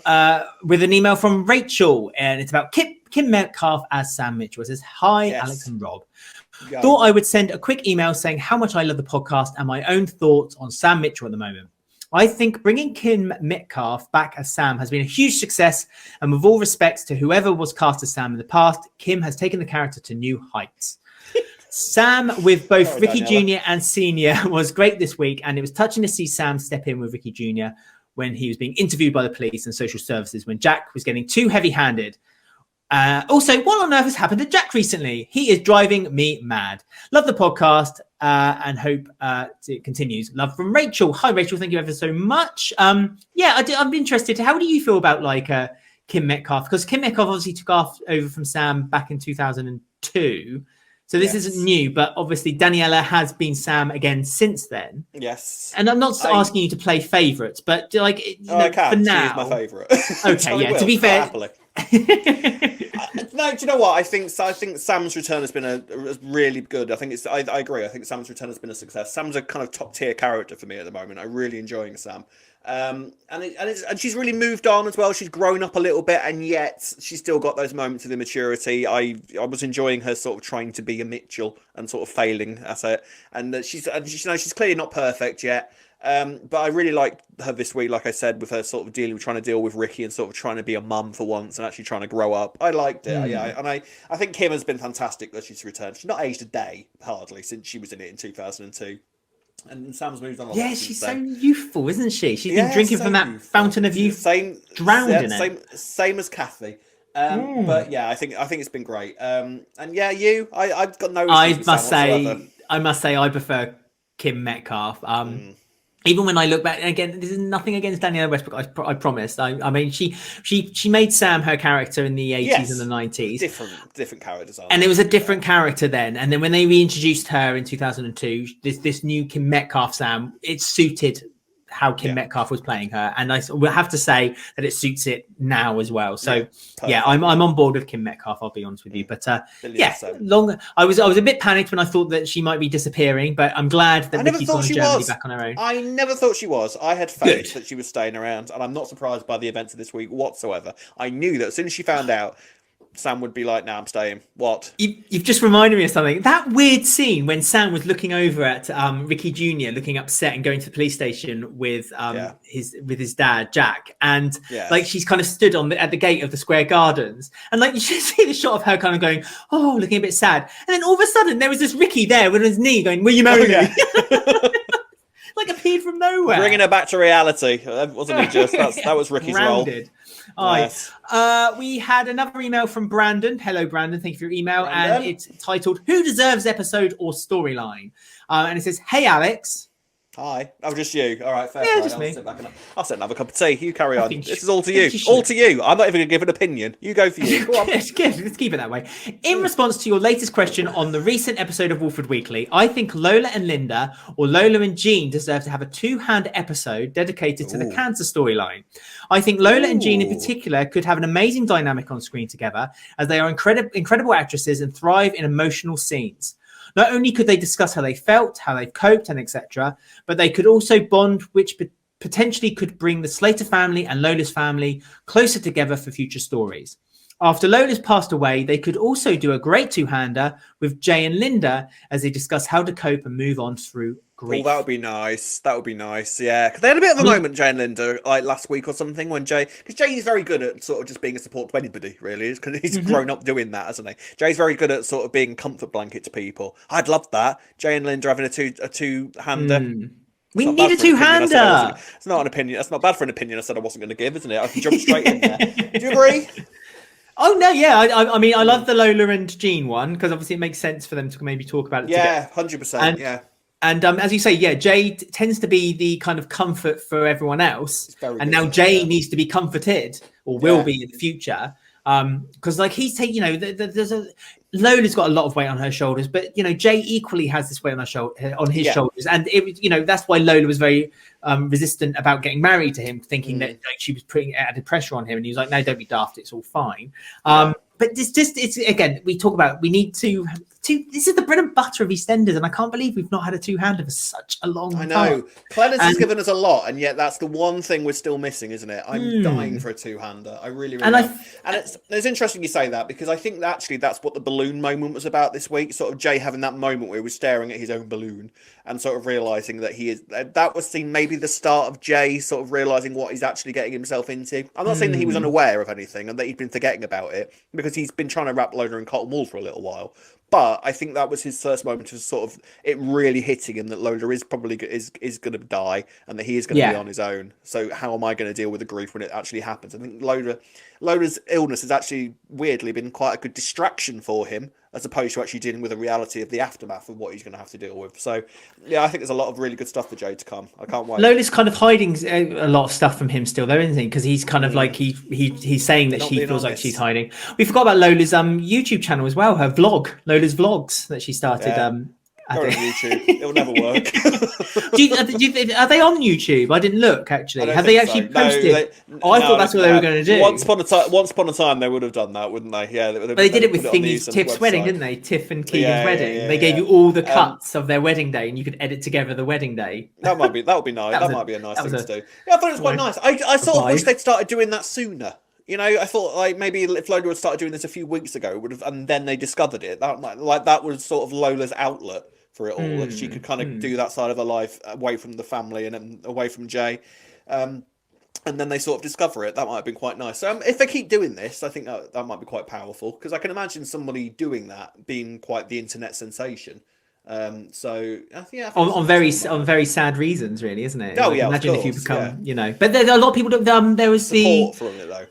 with an email from Rachel, and it's about Kim Metcalfe as Sam Mitchell. It says, "Hi, Alex and Rob. Thought I would send a quick email saying how much I love the podcast and my own thoughts on Sam Mitchell at the moment. I think bringing Kim Metcalfe back as Sam has been a huge success, and with all respects to whoever was cast as Sam in the past, Kim has taken the character to new heights. Sam with both Ricky Jr. and Senior was great this week, and it was touching to see Sam step in with Ricky Jr. when he was being interviewed by the police and social services when Jack was getting too heavy-handed. Also, what on earth has happened to Jack recently? He is driving me mad. Love the podcast and hope it continues. Love from Rachel. Hi, Rachel. Thank you ever so much. I'm interested. How do you feel about like Kim Metcalfe? Because Kim Metcalfe obviously took over from Sam back in 2002. So this isn't new, but obviously Daniela has been Sam again since then. Yes. And I'm not asking you to play favourites, but like I can. For now, she's my favourite. Okay, to be fair. No, do you know what? I think Sam's return has been a really good. I agree. I think Sam's return has been a success. Sam's a kind of top tier character for me at the moment. I'm really enjoying Sam. And she's really moved on as well. She's grown up a little bit, and yet she's still got those moments of immaturity. I was enjoying her sort of trying to be a Mitchell and sort of failing at it. And she's clearly not perfect yet. But I really liked her this week, like I said, with her sort of trying to deal with Ricky and sort of trying to be a mum for once and actually trying to grow up. I liked it, and I think Kim has been fantastic that she's returned. She's not aged a day, hardly, since she was in it in 2002. And Sam's moved on a lot. Yeah, she's so youthful, isn't she? She's been drinking from that fountain of youth, drowned in it. Same as Kathy. But yeah, I think it's been great. And yeah, I've got no. I must say, I prefer Kim Metcalfe. Even when I look back, and again, this is nothing against Daniela Westbrook. I promised. I mean, she made Sam her character in the 80s and the 90s. Different characters. And it was a different character then. And then when they reintroduced her in 2002, this new Kim Metcalfe Sam, it suited how Kim Metcalfe was playing her, and I will have to say that it suits it now as well. So I'm on board with Kim Metcalfe. I'll be honest with you, but I was a bit panicked when I thought that she might be disappearing, but I'm glad that Ricky's gone to Germany back on her own. I never thought she was. I had faith that she was staying around, and I'm not surprised by the events of this week whatsoever. I knew that as soon as she found out, Sam would be like, "No, I'm staying." What? You've just reminded me of something. That weird scene when Sam was looking over at Ricky Jr. looking upset and going to the police station with his dad Jack, and like she's kind of stood at the gate of the Square Gardens, and like you should see the shot of her kind of going, "Oh, looking a bit sad," and then all of a sudden there was this Ricky there with his knee going, "Will you marry me?" Like appeared from nowhere, bringing her back to reality. Wasn't it just that was Ricky's role. Nice. We had another email from Brandon. Hello, Brandon. Thank you for your email. Brandon. And it's titled "Who Deserves Episode or Storyline?" And it says, "Hey, Alex." Hi. Oh, just you. All right, fair Yeah, play. just I'll me. sit back and I'll sit and have a cup of tea. You carry on. think This is all to I you. think you should. All to you. I'm not even going to give an opinion. You go for you. Go on. Let's keep it that way. In response to your latest question on the recent episode of Walford Weekly, I think Lola and Linda or Lola and Jean deserve to have a two-hand episode dedicated to the cancer storyline. I think Lola and Jean in particular could have an amazing dynamic on screen together, as they are incredible actresses and thrive in emotional scenes. Not only could they discuss how they felt, how they've coped, and etc., but they could also bond, which potentially could bring the Slater family and Lola's family closer together for future stories. After Lola's passed away, they could also do a great two-hander with Jay and Linda as they discuss how to cope and move on through grief. Oh, that would be nice. That would be nice. Yeah, because they had a bit of a moment, Jay and Linda, like last week or something, when because Jay is very good at sort of just being a support to anybody, really, because he's grown up doing that, hasn't he? Jay's very good at sort of being a comfort blanket to people. I'd love that. Jay and Linda having a two-hander. We need a two-hander. It's not an opinion. That's not bad for an opinion I said I wasn't going to give, isn't it? I can jump straight in there. Do you agree? Oh no, yeah. I mean, I love the Lola and Jean one because obviously it makes sense for them to maybe talk about it. Yeah, 100%. Yeah. And as you say, yeah, Jay tends to be the kind of comfort for everyone else, and now Jay needs to be comforted, or will be in the future, because like he's taking, you know, there's Lola's got a lot of weight on her shoulders, but you know, Jay equally has this weight on his shoulders, and it, you know, that's why Lola was very resistant about getting married to him, thinking that like, she was putting added pressure on him, and he was like, no, don't be daft, it's all fine. But it's again, we talk about, we need to. This is the bread and butter of EastEnders, and I can't believe we've not had a two-hander for such a long time. I know. Clenners has given us a lot, and yet that's the one thing we're still missing, isn't it? I'm dying for a two-hander. I really am. And it's interesting you say that, because I think that actually that's what the balloon moment was about this week. Sort of Jay having that moment where he was staring at his own balloon and sort of realising that that was seen maybe the start of Jay sort of realising what he's actually getting himself into. I'm not saying that he was unaware of anything and that he'd been forgetting about it, because he's been trying to wrap Lola in cotton wool for a little while. But I think that was his first moment of sort of it really hitting him that Lola is probably is going to die and that he is going to be on his own. So how am I going to deal with the grief when it actually happens? I think Lola's illness has actually weirdly been quite a good distraction for him, as opposed to actually dealing with the reality of the aftermath of what he's going to have to deal with. So, yeah, I think there's a lot of really good stuff for Jay to come. I can't wait. Lola's kind of hiding a lot of stuff from him still, though, isn't he? Because he's kind of like he's saying that she feels like she's hiding. We forgot about Lola's YouTube channel as well. Her vlog, Lola's vlogs that she started. Go on YouTube. It'll never work. Are they on YouTube? I didn't look actually. Have they actually posted? I thought that's what they were going to do. Once upon a time, they would have done that, wouldn't they? Yeah, they did it with Tiff's wedding, didn't they? Tiff and Keegan's wedding. They gave you all the cuts of their wedding day, and you could edit together the wedding day. That would be nice. That might be a nice thing to do. Yeah, I thought it was quite nice. I sort of wish they'd started doing that sooner. You know, I thought like maybe if Lola had started doing this a few weeks ago, would have, and then they discovered it. That was sort of Lola's outlet for it all. Like she could kind of do that side of her life away from the family and away from Jay, and then they sort of discover it. That might have been quite nice. So if they keep doing this, I think that might be quite powerful, because I can imagine somebody doing that being quite the internet sensation. So yeah, on very sad reasons, really, isn't it? Oh like, yeah, imagine of course, if you become, you know. But there's a lot of people that there was support from it though.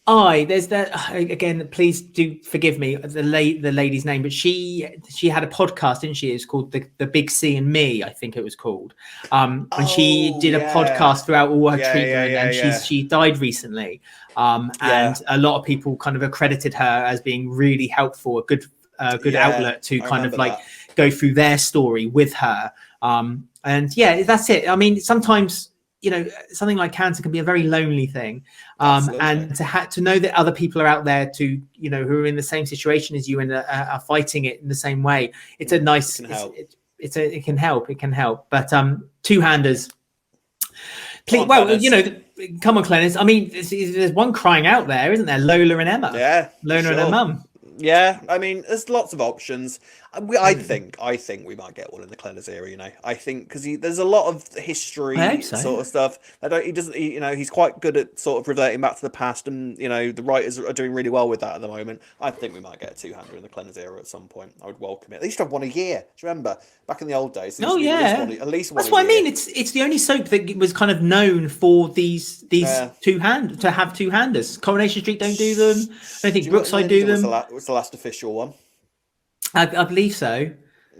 There's that again. Please do forgive me the lady's name, but she had a podcast, didn't she? It's called the Big C and Me, I think it was called. And she did a podcast throughout all her treatment, and she died recently. And a lot of people kind of accredited her as being really helpful, a good outlet to kind of like go through their story with her. And yeah, that's it. I mean, sometimes, you know, something like cancer can be a very lonely thing, and to know that other people are out there to, you know, who are in the same situation as you and are fighting it in the same way. It's a nice. It can help. But two-handers. Please, you know, come on, Clenners. I mean, there's one crying out there, isn't there? Lola and Emma. Yeah, Lola and her mum. Yeah, I mean, there's lots of options. I think we might get one in the Clenners era. You know, I think because there's a lot of history sort of stuff. He's quite good at sort of reverting back to the past, and you know, the writers are doing really well with that at the moment. I think we might get a two-hander in the Clenners era at some point. I would welcome it. They used to have one a year. Do you remember back in the old days? Oh yeah, at least one. That's what I mean. It's the only soap that was kind of known for these two-handers. Coronation Street don't do them. I don't think Brookside do them. What's the last official one? I believe so.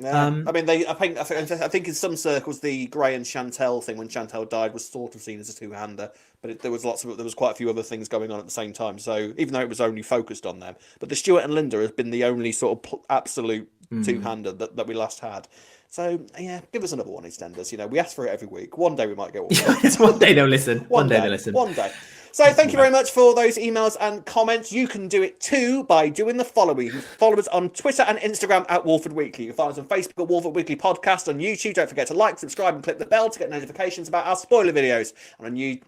Yeah. I mean, I think in some circles the Gray and Chantel thing when Chantel died was sort of seen as a two-hander, but there was quite a few other things going on at the same time. So even though it was only focused on them, but the Stuart and Linda has been the only sort of absolute two-hander that we last had. So yeah, give us another one, EastEnders. You know, we ask for it every week. One day we might get one. One day they'll listen. One day they'll listen. One day. So thank you very much for those emails and comments. You can do it too by doing the following. You can follow us on Twitter and Instagram at Walford Weekly. You can find us on Facebook at Walford Weekly Podcast, on YouTube. Don't forget to like, subscribe and click the bell to get notifications about our spoiler videos. And you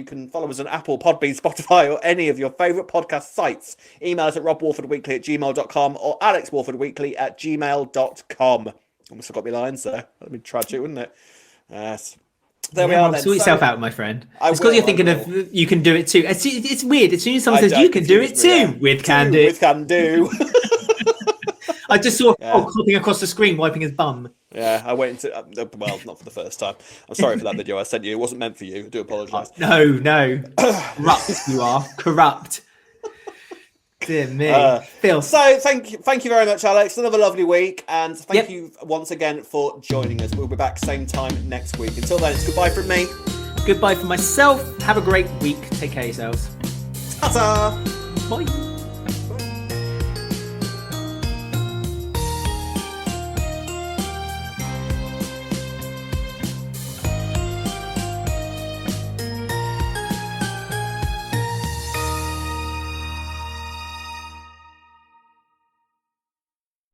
can follow us on Apple, Podbean, Spotify or any of your favourite podcast sites. Email us at robwalfordweekly@gmail.com or alexwalfordweekly@gmail.com. Almost forgot my lines there. That'd be tragic, wouldn't it? Yes. There we are. Then. Sort yourself out, my friend. It's because you're thinking of you can do it too. It's weird. As soon as someone says you can do it too, with can do. With can do. I just saw hopping across the screen, wiping his bum. Yeah, I went into well, not for the first time. I'm sorry for that video I sent you. It wasn't meant for you. I do apologise. No. Corrupt you are. Corrupt. Dear me. Phil. So thank you very much, Alex. Another lovely week, and thank you once again for joining us. We'll be back same time next week. Until then, it's goodbye from me. Goodbye from myself. Have a great week. Take care of yourselves. Ta-ta. Bye.